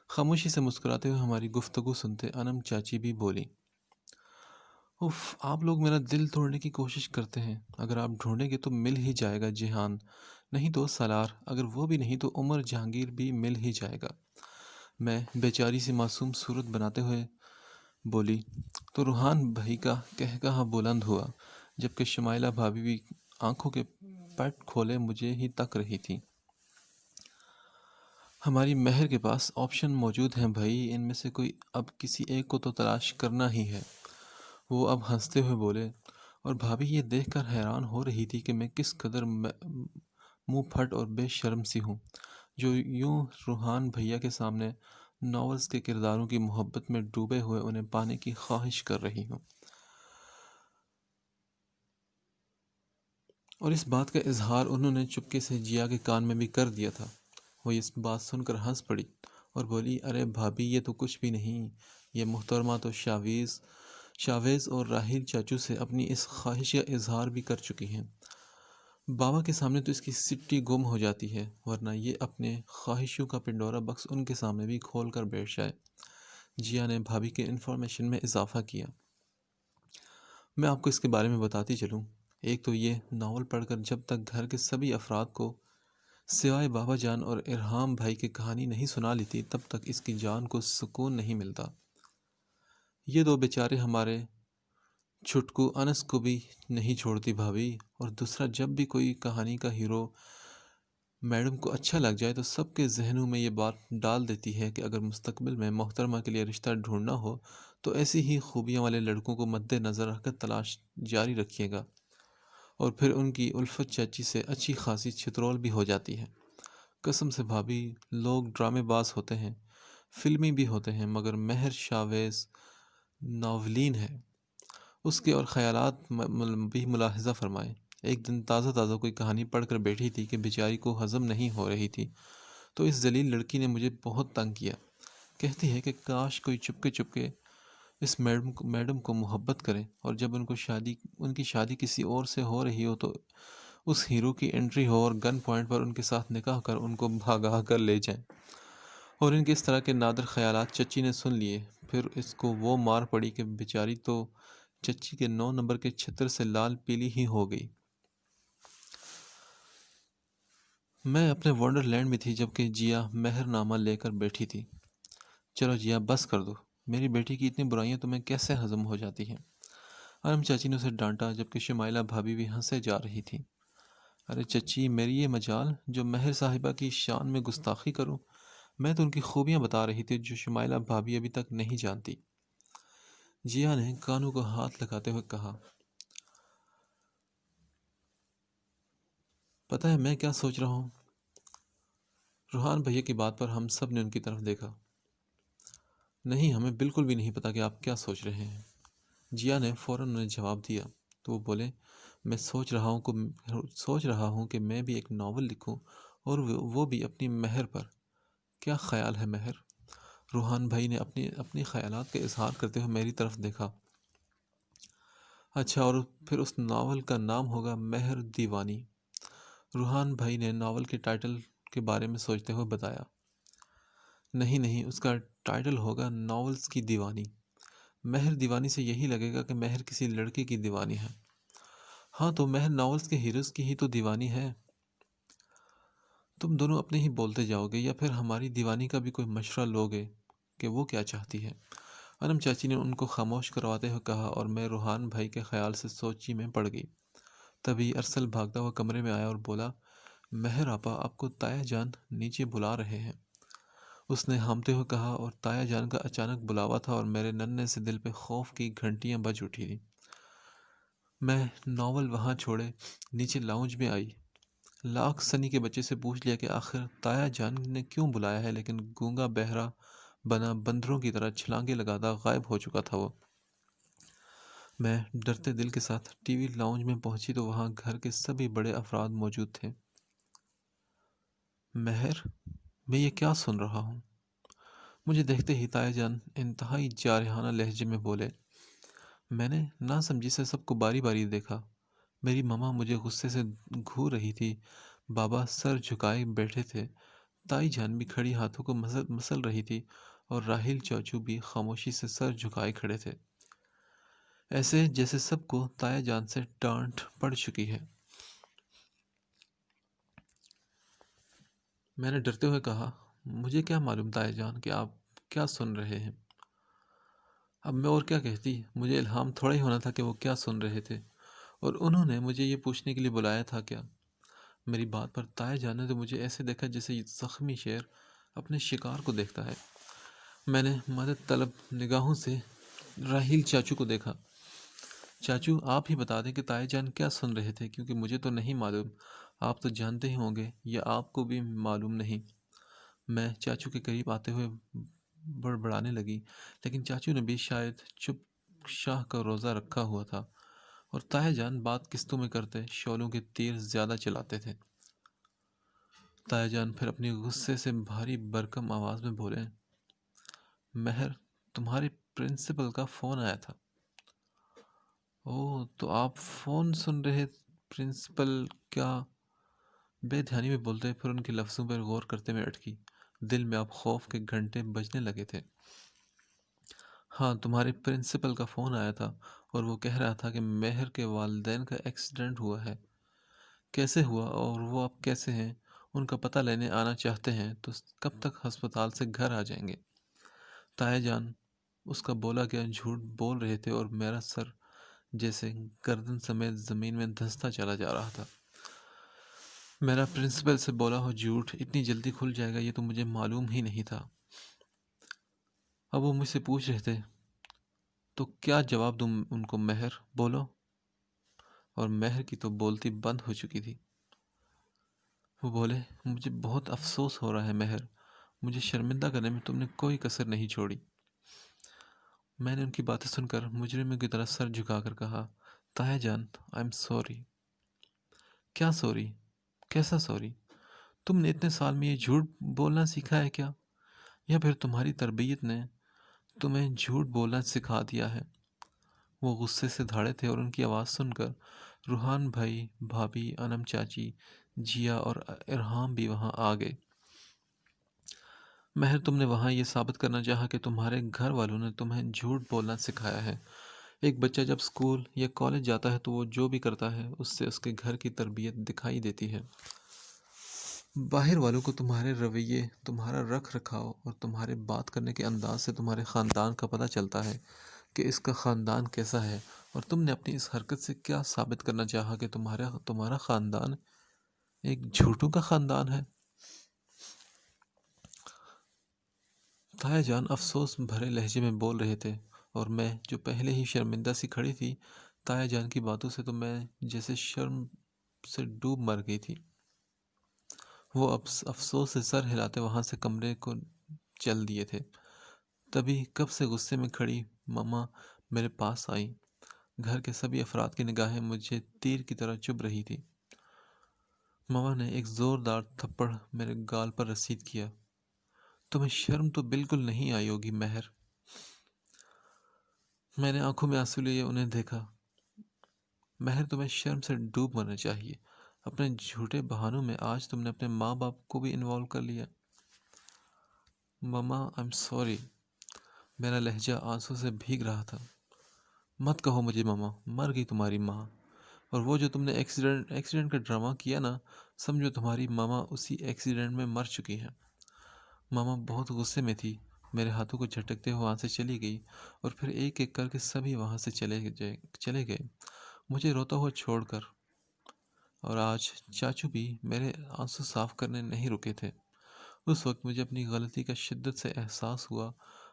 خاموشی سے مسکراتے ہوئے ہماری گفتگو سنتے انم چاچی بھی بولی، اف آپ لوگ میرا دل توڑنے کی کوشش کرتے ہیں، اگر آپ ڈھونڈیں گے تو مل ہی جائے گا جہان، نہیں تو سالار، اگر وہ بھی نہیں تو عمر جہانگیر بھی مل ہی جائے گا۔ میں بیچاری سی معصوم صورت بناتے ہوئے بولی تو روحان بھائی کا کہا بلند ہوا، جبکہ شمائلہ بھابھی بھی آنکھوں کے پٹ کھولے مجھے ہی تک رہی تھی۔ ہماری مہر کے پاس آپشن موجود ہیں بھائی، ان میں سے کوئی اب کسی ایک کو تو تلاش کرنا ہی ہے۔ وہ اب ہنستے ہوئے بولے، اور بھابھی یہ دیکھ کر حیران ہو رہی تھی کہ میں کس قدر منہ پھٹ اور بے شرم سی ہوں جو یوں روحان بھیا کے سامنے ناولز کے کرداروں کی محبت میں ڈوبے ہوئے انہیں پانے کی خواہش کر رہی ہوں۔ اور اس بات کا اظہار انہوں نے چپکے سے جیا کے کان میں بھی کر دیا تھا۔ وہ اس بات سن کر ہنس پڑی اور بولی، ارے بھابھی یہ تو کچھ بھی نہیں، یہ محترمہ تو شاویز اور راہیل چاچو سے اپنی اس خواہش کا اظہار بھی کر چکی ہیں۔ بابا کے سامنے تو اس کی سٹی گم ہو جاتی ہے، ورنہ یہ اپنے خواہشوں کا پنڈورا بکس ان کے سامنے بھی کھول کر بیٹھ جائے۔ جیا نے بھابھی کے انفارمیشن میں اضافہ کیا۔ میں آپ کو اس کے بارے میں بتاتی چلوں، ایک تو یہ ناول پڑھ کر جب تک گھر کے سبھی افراد کو سوائے بابا جان اور ارحام بھائی کی کہانی نہیں سنا لیتی تب تک اس کی جان کو سکون نہیں ملتا۔ یہ دو بیچارے ہمارے چھٹکو انس کو بھی نہیں چھوڑتی بھابھی، اور دوسرا جب بھی کوئی کہانی کا ہیرو میڈم کو اچھا لگ جائے تو سب کے ذہنوں میں یہ بات ڈال دیتی ہے کہ اگر مستقبل میں محترمہ کے لیے رشتہ ڈھونڈنا ہو تو ایسی ہی خوبیاں والے لڑکوں کو مد نظر رکھ کر تلاش جاری رکھیے گا، اور پھر ان کی الفت چاچی سے اچھی خاصی چھترول بھی ہو جاتی ہے۔ قسم سے بھابھی، لوگ ڈرامے باز ہوتے ہیں، فلمی بھی ہوتے ہیں، مگر مہر شاویز ناولین ہے، اس کے اور خیالات بھی ملاحظہ فرمائے۔ ایک دن تازہ تازہ کوئی کہانی پڑھ کر بیٹھی تھی کہ بیچاری کو ہضم نہیں ہو رہی تھی، تو اس ذلیل لڑکی نے مجھے بہت تنگ کیا۔ کہتی ہے کہ کاش کوئی چپکے چپکے اس میڈم کو محبت کرے، اور جب ان کی شادی کسی اور سے ہو رہی ہو تو اس ہیرو کی انٹری ہو اور گن پوائنٹ پر ان کے ساتھ نکاح کر ان کو بھگا کر لے جائیں۔ اور ان کے اس طرح کے نادر خیالات چچی نے سن لیے، پھر اس کو وہ مار پڑی کہ بیچاری تو چچی کے 9 نمبر کے چھتر سے لال پیلی ہی ہو گئی۔ میں اپنے ونڈر لینڈ میں تھی جبکہ جیا مہر نامہ لے کر بیٹھی تھی۔ چلو جیا، بس کر دو، میری بیٹی کی اتنی برائیاں تمہیں کیسے ہضم ہو جاتی ہیں؟ انم چاچی نے اسے ڈانٹا جبکہ شمائلہ بھابھی بھی ہنسے جا رہی تھی۔ ارے چچی، میری یہ مجال جو مہر صاحبہ کی شان میں گستاخی کروں؟ میں تو ان کی خوبیاں بتا رہی تھی جو شمائلہ بھابھی ابھی تک نہیں جانتی۔ جیا نے کانوں کو ہاتھ لگاتے ہوئے کہا، پتہ ہے میں کیا سوچ رہا ہوں؟ روحان بھیا کی بات پر ہم سب نے ان کی طرف دیکھا۔ نہیں، ہمیں بالکل بھی نہیں پتا کہ آپ کیا سوچ رہے ہیں، جیا نے فوراً انہیں جواب دیا۔ تو وہ بولے، میں سوچ رہا ہوں کہ میں بھی ایک ناول لکھوں، اور وہ بھی اپنی مہر پر۔ کیا خیال ہے مہر؟ روحان بھائی نے اپنی خیالات کا اظہار کرتے ہوئے میری طرف دیکھا۔ اچھا، اور پھر اس ناول کا نام ہوگا مہر دیوانی؟ روحان بھائی نے ناول کے ٹائٹل کے بارے میں سوچتے ہوئے بتایا۔ نہیں نہیں، اس کا ٹائٹل ہوگا ناولز کی دیوانی۔ مہر دیوانی سے یہی لگے گا کہ مہر کسی لڑکی کی دیوانی ہے۔ ہاں تو مہر ناولز کے ہیروز کی ہی تو دیوانی ہے۔ تم دونوں اپنے ہی بولتے جاؤ گے یا پھر ہماری دیوانی کا بھی کوئی مشورہ لوگے کہ وہ کیا چاہتی ہے؟ انم چاچی نے ان کو خاموش کرواتے ہوئے کہا، اور میں روحان بھائی کے خیال سے سوچی میں پڑ گئی۔ تبھی ارسل بھاگتا ہوا کمرے میں آیا اور بولا، مہر آپا، آپ کو تایا جان نیچے بلا رہے ہیں۔ اس نے ہامتے ہوئے کہا، اور تایا جان کا اچانک بلاوا تھا اور میرے ننھے سے دل پہ خوف کی گھنٹیاں بج اٹھی تھیں۔ میں ناول وہاں چھوڑے نیچے لاؤنج میں آئی۔ لاکھ سنی کے بچے سے پوچھ لیا کہ آخر تایا جان نے کیوں بلایا ہے، لیکن گونگا بہرا بنا بندروں کی طرح چھلانگے لگاتا غائب ہو چکا تھا وہ۔ میں ڈرتے دل کے ساتھ ٹی وی لاؤنج میں پہنچی تو وہاں گھر کے سبھی بڑے افراد موجود تھے۔ مہر، میں یہ کیا سن رہا ہوں؟ مجھے دیکھتے ہی تایا جان انتہائی جارحانہ لہجے میں بولے۔ میں نے نہ سمجھی سے سب کو باری باری دیکھا۔ میری ماما مجھے غصے سے گھور رہی تھی، بابا سر جھکائے بیٹھے تھے، تائی جان بھی کھڑی ہاتھوں کو مسل رہی تھی، اور راہیل چاچو بھی خاموشی سے سر جھکائے کھڑے تھے، ایسے جیسے سب کو تایا جان سے ڈانٹ پڑ چکی ہے۔ میں نے ڈرتے ہوئے کہا، مجھے کیا معلوم تایا جان کہ آپ کیا سن رہے ہیں؟ اب میں اور کیا کہتی، مجھے الہام تھوڑا ہی ہونا تھا کہ وہ کیا سن رہے تھے، اور انہوں نے مجھے یہ پوچھنے کے لیے بلایا تھا کیا؟ میری بات پر تایا جان نے تو مجھے ایسے دیکھا جیسے یہ زخمی شیر اپنے شکار کو دیکھتا ہے۔ میں نے مدد طلب نگاہوں سے راہیل چاچو کو دیکھا۔ چاچو، آپ ہی بتا دیں کہ تایا جان کیا سن رہے تھے، کیونکہ مجھے تو نہیں معلوم۔ آپ تو جانتے ہی ہوں گے، یا آپ کو بھی معلوم نہیں؟ میں چاچو کے قریب آتے ہوئے بڑبڑانے لگی، لیکن چاچو نے بھی شاید چپ شاہ کا روزہ رکھا ہوا تھا، اور تایا جان بات قسطوں میں کرتے، شعلوں کے تیر زیادہ چلاتے تھے۔ تایا جان پھر اپنی غصے سے بھاری برکم آواز میں بولے، مہر، تمہارے پرنسپل کا فون آیا تھا۔ اوہ، تو آپ فون سن رہے؟ پرنسپل کیا؟ بے دھیانی میں بولتے، پھر ان کے لفظوں پر غور کرتے میں اٹکی۔ دل میں اب خوف کے گھنٹے بجنے لگے تھے۔ ہاں، تمہارے پرنسپل کا فون آیا تھا، اور وہ کہہ رہا تھا کہ مہر کے والدین کا ایکسیڈنٹ ہوا ہے۔ کیسے ہوا اور وہ اب کیسے ہیں؟ ان کا پتہ لینے آنا چاہتے ہیں تو کب تک ہسپتال سے گھر آ جائیں گے؟ تایا جان اس کا بولا کیا جھوٹ بول رہے تھے، اور میرا سر جیسے گردن سمیت زمین میں دھنستا چلا جا رہا تھا۔ میرا پرنسپل سے بولا ہو جھوٹ اتنی جلدی کھل جائے گا، یہ تو مجھے معلوم ہی نہیں تھا۔ اب وہ مجھ سے پوچھ رہے تھے تو کیا جواب دوں ان کو؟ مہر بولو۔ اور مہر کی تو بولتی بند ہو چکی تھی۔ وہ بولے، مجھے بہت افسوس ہو رہا ہے مہر، مجھے شرمندہ کرنے میں تم نے کوئی کسر نہیں چھوڑی۔ میں نے ان کی باتیں سن کر مجرموں کی طرح سر جھکا کر کہا، تایا جان، آئی ایم سوری۔ کیا سوری؟ کیسا سوری؟ تم نے اتنے سال میں یہ جھوٹ بولنا سیکھا ہے کیا، یا پھر تمہاری تربیت نے تمہیں جھوٹ بولنا سکھا دیا ہے؟ وہ غصے سے دھاڑے تھے، اور ان کی آواز سن کر روحان بھائی، بھابھی، انم چاچی، جیا اور ارحام بھی وہاں آ گئے۔ مہر، تم نے وہاں یہ ثابت کرنا چاہا کہ تمہارے گھر والوں نے تمہیں جھوٹ بولنا سکھایا ہے۔ ایک بچہ جب اسکول یا کالج جاتا ہے تو وہ جو بھی کرتا ہے اس سے اس کے گھر کی تربیت دکھائی دیتی ہے۔ باہر والوں کو تمہارے رویے، تمہارا رکھ رکھاؤ اور تمہارے بات کرنے کے انداز سے تمہارے خاندان کا پتہ چلتا ہے کہ اس کا خاندان کیسا ہے اور تم نے اپنی اس حرکت سے کیا ثابت کرنا چاہا کہ تمہارا خاندان ایک جھوٹوں کا خاندان ہے؟ تایا جان افسوس بھرے لہجے میں بول رہے تھے، اور میں جو پہلے ہی شرمندہ سی کھڑی تھی، تایا جان کی باتوں سے تو میں جیسے شرم سے ڈوب مر گئی تھی۔ وہ افسوس سے سر ہلاتے وہاں سے کمرے کو چل دیے تھے۔ تبھی کب سے غصے میں کھڑی ماما میرے پاس آئی۔ گھر کے سبھی افراد کی نگاہیں مجھے تیر کی طرح چبھ رہی تھی۔ ماما نے ایک زوردار تھپڑ میرے گال پر رسید کیا۔ تمہیں شرم تو بالکل نہیں آئی ہوگی مہر۔ میں نے آنکھوں میں آنسو لیے انہیں دیکھا۔ مہر، تمہیں شرم سے ڈوب مرنا چاہیے۔ اپنے جھوٹے بہانوں میں آج تم نے اپنے ماں باپ کو بھی انوالو کر لیا۔ ماما آئی ایم سوری۔ میرا لہجہ آنسو سے بھیگ رہا تھا۔ مت کہو مجھے ماما، مر گئی تمہاری ماں، اور وہ جو تم نے ایکسیڈنٹ کا ڈرامہ کیا نا، سمجھو تمہاری ماما اسی ایکسیڈنٹ میں مر چکی ہیں۔ ماما بہت غصے میں تھی، میرے ہاتھوں کو جھٹکتے ہوئے وہاں سے چلی گئی، اور پھر ایک ایک کر کے سبھی وہاں سے چلے گئے مجھے روتا ہوا چھوڑ کر۔ اور آج چاچو بھی میرے آنسو صاف کرنے نہیں رکے تھے۔ اس وقت مجھے اپنی غلطی کا شدت سے احساس ہوا،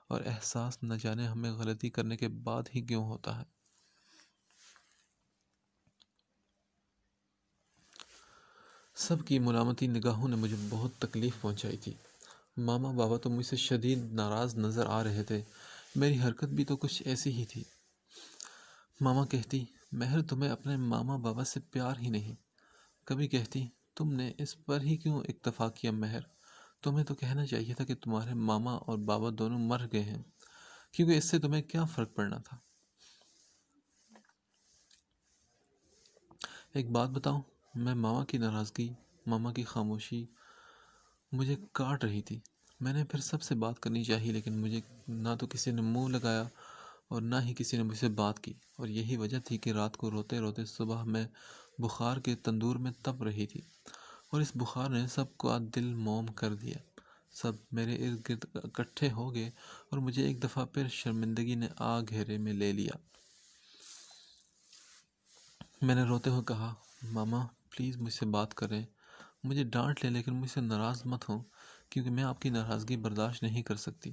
اور احساس نہ جانے ہمیں غلطی کرنے کے بعد ہی کیوں ہوتا ہے۔ سب کی ملامتی نگاہوں نے مجھے بہت تکلیف پہنچائی تھی۔ ماما بابا تو مجھ سے شدید ناراض نظر آ رہے تھے، میری حرکت بھی تو کچھ ایسی ہی تھی۔ ماما کہتی، مہر تمہیں اپنے ماما بابا سے پیار ہی نہیں۔ کبھی کہتی، تم نے اس پر ہی کیوں اکتفا کیا مہر؟ تمہیں تو کہنا چاہیے تھا کہ تمہارے ماما اور بابا دونوں مر گئے ہیں، کیونکہ اس سے تمہیں کیا فرق پڑنا تھا۔ ایک بات بتاؤں، میں ماما کی ناراضگی، ماما کی خاموشی مجھے کاٹ رہی تھی۔ میں نے پھر سب سے بات کرنی چاہی، لیکن مجھے نہ تو کسی نے منہ لگایا اور نہ ہی کسی نے مجھ سے بات کی، اور یہی وجہ تھی کہ رات کو روتے روتے صبح میں بخار کے تندور میں تپ رہی تھی، اور اس بخار نے سب کو دل موم کر دیا۔ سب میرے ارد گرد اکٹھے ہو گئے، اور مجھے ایک دفعہ پھر شرمندگی نے گھیرے میں لے لیا۔ میں نے روتے ہوئے کہا، ماما پلیز مجھ سے بات کریں، مجھے ڈانٹ لیں لیکن مجھ سے ناراض مت ہوں، کیونکہ میں آپ کی ناراضگی برداشت نہیں کر سکتی۔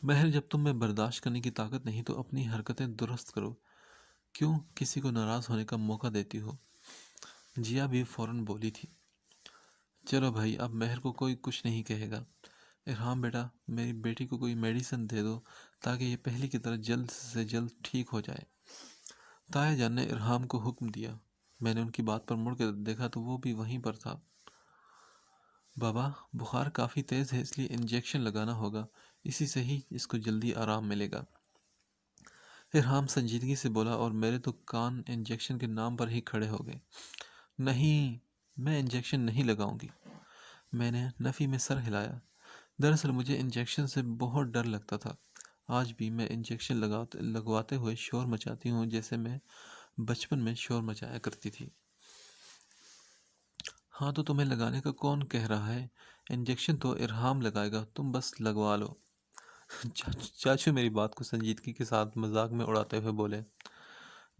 مہر، جب تم میں برداشت کرنے کی طاقت نہیں تو اپنی حرکتیں درست کرو، کیوں کسی کو ناراض ہونے کا موقع دیتی ہو؟ جیا بھی فوراً بولی تھی، چلو بھائی، اب مہر کو کوئی کچھ نہیں کہے گا۔ ارحام بیٹا، میری بیٹی کو کوئی میڈیسن دے دو تاکہ یہ پہلے کی طرح جلد سے جلد ٹھیک ہو جائے۔ تایا جان نے ارحام کو حکم دیا۔ میں نے ان کی بات پر مڑ کر دیکھا تو وہ بھی وہیں پر تھا۔ بابا، بخار کافی تیز ہے، اس لیے انجیکشن لگانا ہوگا، اسی سے ہی اس کو جلدی آرام ملے گا۔ ارحام سنجیدگی سے بولا، اور میرے تو کان انجیکشن کے نام پر ہی کھڑے ہو گئے۔ نہیں، میں انجیکشن نہیں لگاؤں گی۔ میں نے نفی میں سر ہلایا۔ دراصل مجھے انجیکشن سے بہت ڈر لگتا تھا۔ آج بھی میں انجیکشن لگواتے ہوئے شور مچاتی ہوں جیسے میں بچپن میں شور مچایا کرتی تھی۔ ہاں تو تمہیں لگانے کا کون کہہ رہا ہے؟ انجیکشن تو ارحام لگائے گا، تم بس لگوا لو۔ چاچو میری بات کو سنجیدگی کے ساتھ مذاق میں اڑاتے ہوئے بولے،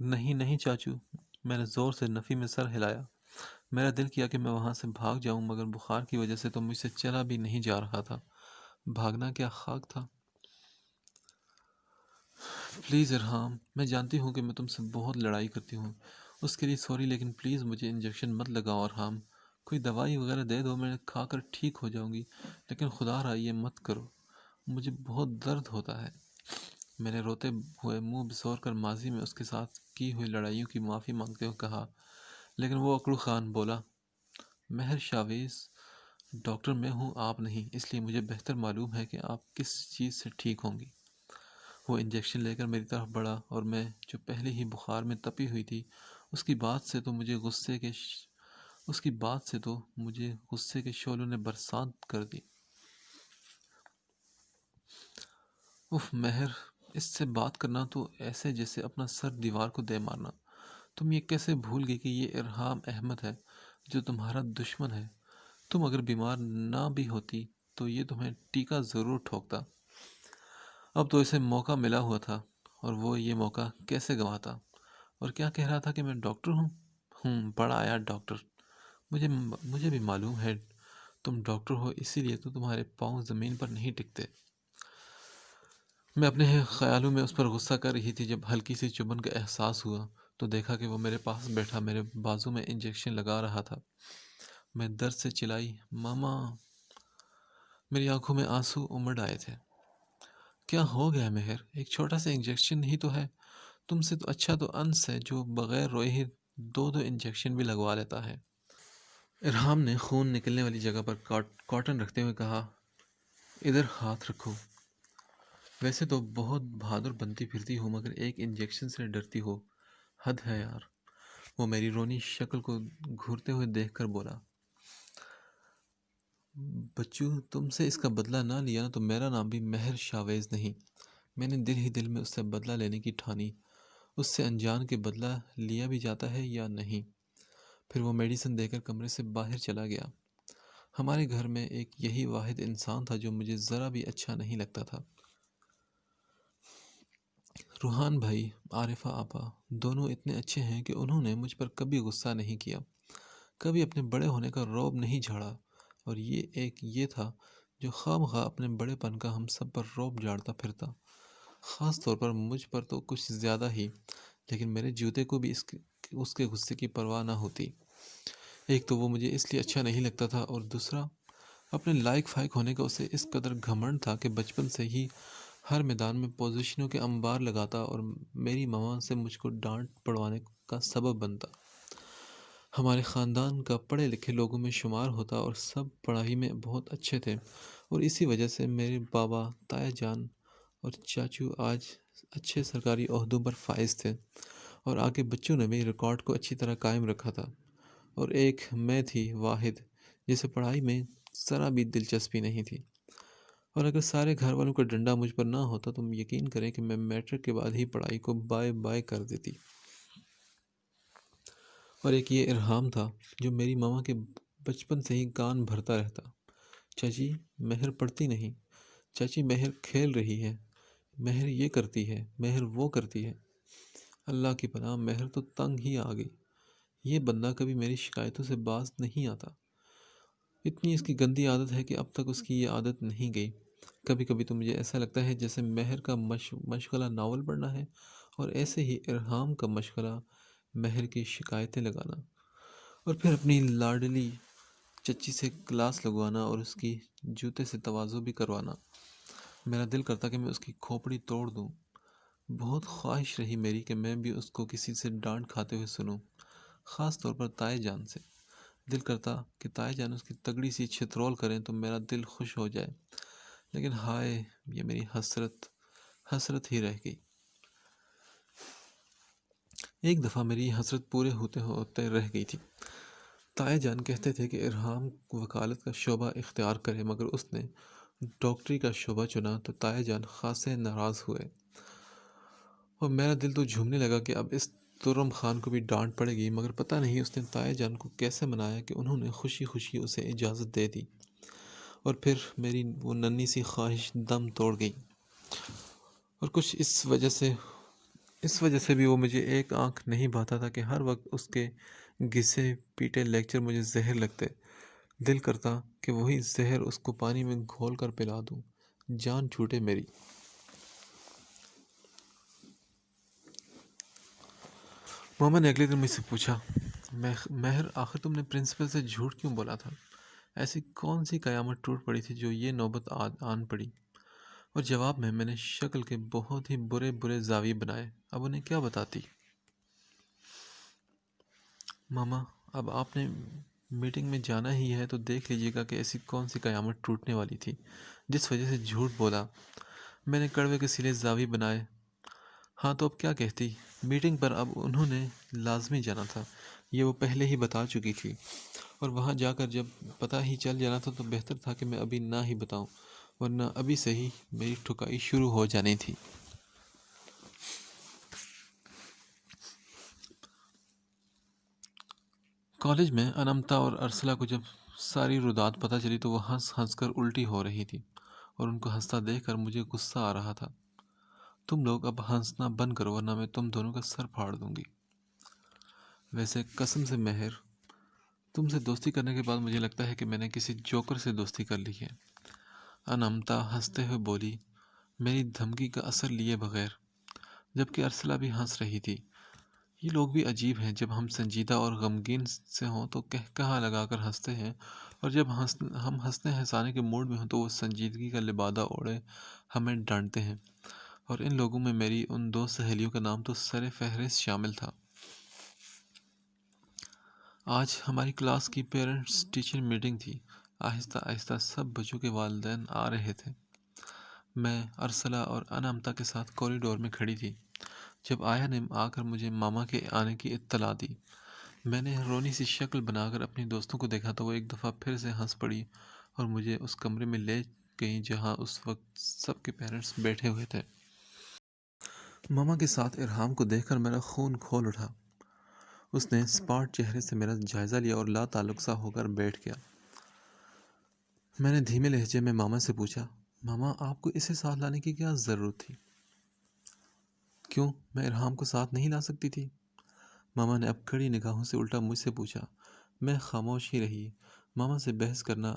نہیں نہیں چاچو۔ میں نے زور سے نفی میں سر ہلایا۔ میرا دل کیا کہ میں وہاں سے بھاگ جاؤں، مگر بخار کی وجہ سے تو مجھ سے چلا بھی نہیں جا رہا تھا۔ بھاگنا کیا خاک تھا۔ پلیز ارحام، میں جانتی ہوں کہ میں تم سے بہت لڑائی کرتی ہوں، اس کے لیے سوری، لیکن پلیز مجھے انجیکشن مت لگاؤ ارحام۔ کوئی دوائی وغیرہ دے دو، میں کھا کر ٹھیک ہو جاؤں گی، لیکن خدا را یہ مت کرو، مجھے بہت درد ہوتا ہے۔ میں نے روتے ہوئے منہ بسور کر ماضی میں اس کے ساتھ کی ہوئی لڑائیوں کی معافی مانگتے ہوئے کہا، لیکن وہ اکڑو خان بولا، مہر شاویز، ڈاکٹر میں ہوں، آپ نہیں، اس لیے مجھے بہتر معلوم ہے کہ آپ کس چیز سے ٹھیک ہوں گی۔ وہ انجیکشن لے کر میری طرف بڑھا، اور میں جو پہلے ہی بخار میں تپی ہوئی تھی، اس کی بات سے تو مجھے غصے کے شعلوں نے برسات کر دی۔ اف مہر، اس سے بات کرنا تو ایسے جیسے اپنا سر دیوار کو دے مارنا۔ تم یہ کیسے بھول گئی کہ یہ ارحام احمد ہے جو تمہارا دشمن ہے؟ تم اگر بیمار نہ بھی ہوتی تو یہ تمہیں ٹیکہ ضرور ٹھوکتا۔ اب تو اسے موقع ملا ہوا تھا اور وہ یہ موقع کیسے گنواتا؟ اور کیا کہہ رہا تھا کہ میں ڈاکٹر ہوں؟ بڑا آیا ڈاکٹر! مجھے بھی معلوم ہے تم ڈاکٹر ہو، اسی لیے تو تمہارے پاؤں زمین پر نہیں ٹکتے۔ میں اپنے خیالوں میں اس پر غصہ کر رہی تھی جب ہلکی سی چبھن کا احساس ہوا تو دیکھا کہ وہ میرے پاس بیٹھا میرے بازو میں انجیکشن لگا رہا تھا۔ میں درد سے چلائی، ماما! میری آنکھوں میں آنسو امڑ آئے تھے۔ کیا ہو گیا مہر؟ ایک چھوٹا سا انجیکشن ہی تو ہے، تم سے تو اچھا تو انس ہے جو بغیر روئے ہی دو انجیکشن بھی لگوا لیتا ہے۔ ارحام نے خون نکلنے والی جگہ پر کاٹن رکھتے ہوئے کہا، ادھر ہاتھ رکھو۔ ویسے تو بہت بہادر بنتی پھرتی ہو مگر ایک انجیکشن سے ڈرتی ہو، حد ہے یار۔ وہ میری رونی شکل کو گھورتے ہوئے دیکھ کر بولا، بچو تم سے اس کا بدلہ نہ لیا نا تو میرا نام بھی مہر شاویز نہیں۔ میں نے دل ہی دل میں اس سے بدلہ لینے کی ٹھانی۔ اس سے انجان کے بدلہ لیا بھی جاتا ہے یا نہیں؟ پھر وہ میڈیسن دے کر کمرے سے باہر چلا گیا۔ ہمارے گھر میں ایک یہی واحد انسان تھا جو مجھے ذرا بھی اچھا نہیں لگتا تھا۔ روحان بھائی، عارفہ آپا، دونوں اتنے اچھے ہیں کہ انہوں نے مجھ پر کبھی غصہ نہیں کیا، کبھی اپنے بڑے ہونے کا رعب نہیں جھاڑا، اور یہ تھا جو خواہ مخواہ اپنے بڑے پن کا ہم سب پر رعب جھاڑتا پھرتا، خاص طور پر مجھ پر تو کچھ زیادہ ہی، لیکن میرے جوتے کو بھی اس کے غصے کی پرواہ نہ ہوتی۔ ایک تو وہ مجھے اس لیے اچھا نہیں لگتا تھا اور دوسرا اپنے لائق فائق ہونے کا اسے اس قدر گھمنڈ تھا کہ بچپن سے ہی ہر میدان میں پوزیشنوں کے انبار لگاتا اور میری ماما سے مجھ کو ڈانٹ پڑوانے کا سبب بنتا۔ ہمارے خاندان کا پڑھے لکھے لوگوں میں شمار ہوتا اور سب پڑھائی میں بہت اچھے تھے، اور اسی وجہ سے میرے بابا، تایا جان اور چاچو آج اچھے سرکاری عہدوں پر فائز تھے، اور آگے بچوں نے بھی ریکارڈ کو اچھی طرح قائم رکھا تھا، اور ایک میں تھی واحد جسے پڑھائی میں ذرا بھی دلچسپی نہیں تھی۔ اور اگر سارے گھر والوں کا ڈنڈا مجھ پر نہ ہوتا تو یقین کریں کہ میں میٹرک کے بعد ہی پڑھائی کو بائے بائے کر دیتی۔ اور ایک یہ ارحام تھا جو میری ماما کے بچپن سے ہی کان بھرتا رہتا، چاچی مہر پڑھتی نہیں، چاچی مہر کھیل رہی ہے، مہر یہ کرتی ہے، مہر وہ کرتی ہے۔ اللہ کی پناہ، مہر تو تنگ ہی آ گئی۔ یہ بندہ کبھی میری شکایتوں سے باز نہیں آتا، اتنی اس کی گندی عادت ہے کہ اب تک اس کی یہ عادت نہیں گئی۔ کبھی کبھی تو مجھے ایسا لگتا ہے جیسے مہر کا مشغلہ ناول پڑھنا ہے، اور ایسے ہی ارحام کا مشغلہ مہر کی شکایتیں لگانا، اور پھر اپنی لاڈلی چچی سے کلاس لگوانا اور اس کی جوتے سے تواضع بھی کروانا۔ میرا دل کرتا کہ میں اس کی کھوپڑی توڑ دوں۔ بہت خواہش رہی میری کہ میں بھی اس کو کسی سے ڈانٹ کھاتے ہوئے سنوں، خاص طور پر تائے جان سے۔ دل کرتا کہ تائے جان اس کی تگڑی سی چھترول کریں تو میرا دل خوش ہو جائے، لیکن ہائے، یہ میری حسرت ہی رہ گئی۔ ایک دفعہ میری حسرت پورے ہوتے ہوتے رہ گئی تھی۔ تائے جان کہتے تھے کہ ارحام وکالت کا شعبہ اختیار کرے، مگر اس نے ڈاکٹری کا شعبہ چنا تو تائے جان خاصے ناراض ہوئے، اور میرا دل تو جھومنے لگا کہ اب اس ترم خان کو بھی ڈانٹ پڑے گی، مگر پتہ نہیں اس نے تائے جان کو کیسے منایا کہ انہوں نے خوشی خوشی اسے اجازت دے دی، اور پھر میری وہ ننھی سی خواہش دم توڑ گئی۔ اور کچھ اس وجہ سے بھی وہ مجھے ایک آنکھ نہیں بھاتا تھا کہ ہر وقت اس کے گھسے پیٹے لیکچر مجھے زہر لگتے۔ دل کرتا کہ وہی زہر اس کو پانی میں گھول کر پلا دوں، جان چھوٹے میری۔ ماما نے اگلے دن مجھ سے پوچھا، مہر آخر تم نے پرنسپل سے جھوٹ کیوں بولا تھا؟ ایسی کون سی قیامت ٹوٹ پڑی تھی جو یہ نوبت آن پڑی؟ اور جواب میں نے شکل کے بہت ہی برے زاویے بنائے۔ اب انہیں کیا بتاتی؟ ماما، اب آپ نے میٹنگ میں جانا ہی ہے تو دیکھ لیجیے گا کہ ایسی کون سی قیامت ٹوٹنے والی تھی جس وجہ سے جھوٹ بولا۔ میں نے کڑوے کے سلے زاویے بنائے۔ ہاں تو اب کیا کہتی؟ میٹنگ پر اب انہوں نے لازمی جانا تھا، یہ وہ پہلے ہی بتا چکی تھی، اور وہاں جا کر جب پتہ ہی چل جانا تھا تو بہتر تھا کہ میں ابھی نہ ہی بتاؤں، ورنہ ابھی سے ہی میری ٹھکائی شروع ہو جانی تھی۔ کالج میں انمتا اور ارسلہ کو جب ساری پتہ چلی تو وہ ہنس ہنس کر الٹی ہو رہی تھی، اور ان کو ہنستا دیکھ کر مجھے غصہ آ رہا تھا۔ تم لوگ اب ہنسنا بند کرو ورنہ میں تم دونوں کا سر پھاڑ دوں گی۔ ویسے قسم سے مہر، تم سے دوستی کرنے کے بعد مجھے لگتا ہے کہ میں نے کسی جوکر سے دوستی کر لی ہے۔ انمتا ہنستے ہوئے بولی، میری دھمکی کا اثر لیے بغیر، جبکہ ارسلہ بھی ہنس رہی تھی۔ یہ لوگ بھی عجیب ہیں، جب ہم سنجیدہ اور غمگین سے ہوں تو کہا لگا کر ہنستے ہیں، اور جب ہم ہنسنے ہنسانے کے موڈ میں ہوں تو وہ سنجیدگی کا لبادہ اوڑھے ہمیں ڈانٹتے ہیں۔ اور ان لوگوں میں میری ان دو سہیلیوں کا نام تو سر فہرست شامل تھا۔ آج ہماری کلاس کی پیرنٹس ٹیچر میٹنگ تھی۔ آہستہ آہستہ سب بچوں کے والدین آ رہے تھے۔ میں ارسلہ اور انامتا کے ساتھ کوریڈور میں کھڑی تھی جب آیا نے آ کر مجھے ماما کے آنے کی اطلاع دی۔ میں نے رونی سی شکل بنا کر اپنی دوستوں کو دیکھا تو وہ ایک دفعہ پھر سے ہنس پڑی اور مجھے اس کمرے میں لے گئیں جہاں اس وقت سب کے پیرنٹس بیٹھے ہوئے تھے۔ ماما کے ساتھ ارحام کو دیکھ کر میرا خون کھول اٹھا۔ اس نے اسپاٹ چہرے سے میرا جائزہ لیا اور لا تعلق سا ہو کر بیٹھ گیا۔ میں نے دھیمے لہجے میں ماما سے پوچھا، ماما آپ کو اسے ساتھ لانے کی کیا ضرورت تھی؟ کیوں میں ارحام کو ساتھ نہیں لا سکتی تھی؟ ماما نے اب کڑی نگاہوں سے الٹا مجھ سے پوچھا۔ میں خاموش ہی رہی۔ ماما سے بحث کرنا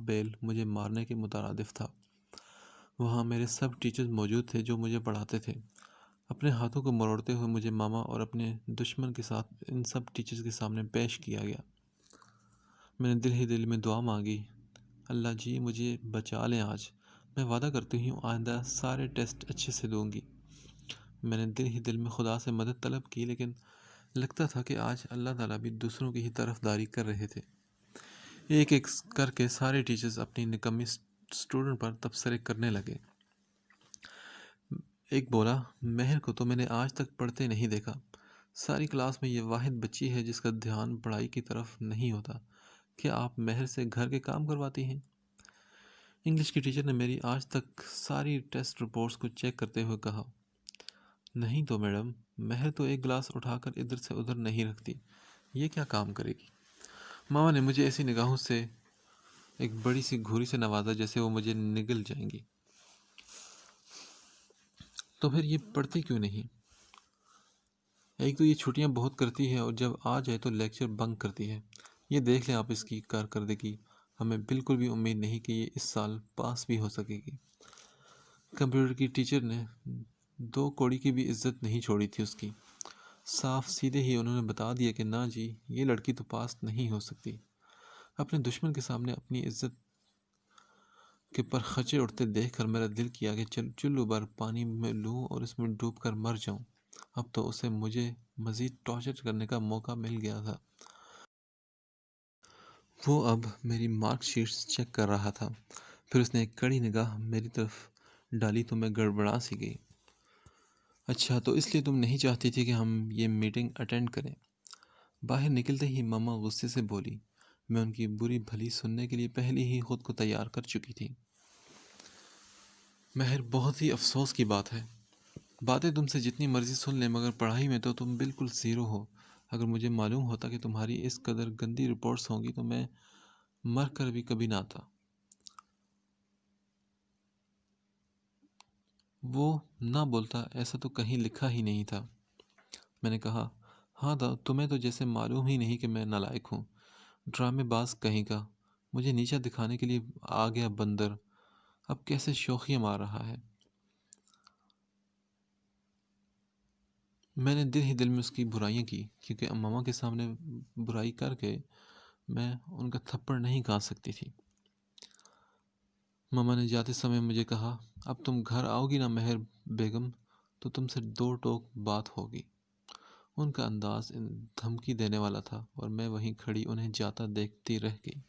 بیل مجھے مارنے کے مترادف تھا۔ وہاں میرے سب ٹیچرز موجود تھے جو مجھے پڑھاتے تھے۔ اپنے ہاتھوں کو مروڑتے ہوئے مجھے ماما اور اپنے دشمن کے ساتھ ان سب ٹیچرز کے سامنے پیش کیا گیا۔ میں نے دل ہی دل میں دعا مانگی، اللہ جی مجھے بچا لیں آج، میں وعدہ کرتی ہوں آئندہ سارے ٹیسٹ اچھے سے دوں گی۔ میں نے دل ہی دل میں خدا سے مدد طلب کی، لیکن لگتا تھا کہ آج اللہ تعالیٰ بھی دوسروں کی ہی طرفداری کر رہے تھے۔ ایک ایک کر کے سارے ٹیچرز اپنی نکمی اسٹوڈنٹ پر تبصرے کرنے لگے۔ ایک بولا، مہر کو تو میں نے آج تک پڑھتے نہیں دیکھا۔ ساری کلاس میں یہ واحد بچی ہے جس کا دھیان پڑھائی کی طرف نہیں ہوتا۔ کیا آپ مہر سے گھر کے کام کرواتی ہیں؟ انگلش کی ٹیچر نے میری آج تک ساری ٹیسٹ رپورٹس کو چیک کرتے ہوئے کہا، نہیں تو میڈم، مہر تو ایک گلاس اٹھا کر ادھر سے ادھر نہیں رکھتی، یہ کیا کام کرے گی؟ ماما نے مجھے ایسی نگاہوں سے ایک بڑی سی گھوری سے نوازا جیسے وہ مجھے نگل جائیں گی۔ تو پھر یہ پڑھتی کیوں نہیں؟ ایک تو یہ چھٹیاں بہت کرتی ہے اور جب آ جائے تو لیکچر بنک کرتی ہے۔ یہ دیکھ لیں آپ اس کی کارکردگی، ہمیں بالکل بھی امید نہیں کہ یہ اس سال پاس بھی ہو سکے گی۔ کمپیوٹر کی ٹیچر نے دو کوڑی کی بھی عزت نہیں چھوڑی تھی اس کی۔ صاف سیدھے ہی انہوں نے بتا دیا کہ نہ جی، یہ لڑکی تو پاس نہیں ہو سکتی۔ اپنے دشمن کے سامنے اپنی عزت کے پر خچے اڑتے دیکھ کر میرا دل کیا کہ چلو بھر پانی میں لوں اور اس میں ڈوب کر مر جاؤں۔ اب تو اسے مجھے مزید ٹارچر کرنے کا موقع مل گیا تھا۔ وہ اب میری مارک شیٹس چیک کر رہا تھا۔ پھر اس نے ایک کڑی نگاہ میری طرف ڈالی تو میں گڑبڑا سی گئی۔ اچھا، تو اس لیے تم نہیں چاہتی تھی کہ ہم یہ میٹنگ اٹینڈ کریں؟ باہر نکلتے ہی ماما غصے سے بولی۔ میں ان کی بری بھلی سننے کے لیے پہلے ہی خود کو تیار کر چکی تھی۔ مہر، بہت ہی افسوس کی بات ہے، باتیں تم سے جتنی مرضی سن لیں مگر پڑھائی میں تو تم بالکل زیرو ہو۔ اگر مجھے معلوم ہوتا کہ تمہاری اس قدر گندی رپورٹس ہوں گی تو میں مر کر بھی کبھی نہ آتا۔ وہ نہ بولتا، ایسا تو کہیں لکھا ہی نہیں تھا۔ میں نے کہا، ہاں تمہیں تو جیسے معلوم ہی نہیں کہ میں نالائق ہوں، ڈرامے باز کہیں کا، مجھے نیچا دکھانے کے لیے آ گیا بندر، اب کیسے شوخیاں مار رہا ہے۔ میں نے دل ہی دل میں اس کی برائیاں کی، کیونکہ ماما کے سامنے برائی کر کے میں ان کا تھپڑ نہیں کھا سکتی تھی۔ ماما نے جاتے سمے مجھے کہا، اب تم گھر آؤ گی نا مہر بیگم تو تم سے دو ٹوک بات ہوگی۔ ان کا انداز دھمکی دینے والا تھا اور میں وہیں کھڑی انہیں جاتا دیکھتی رہ گئی۔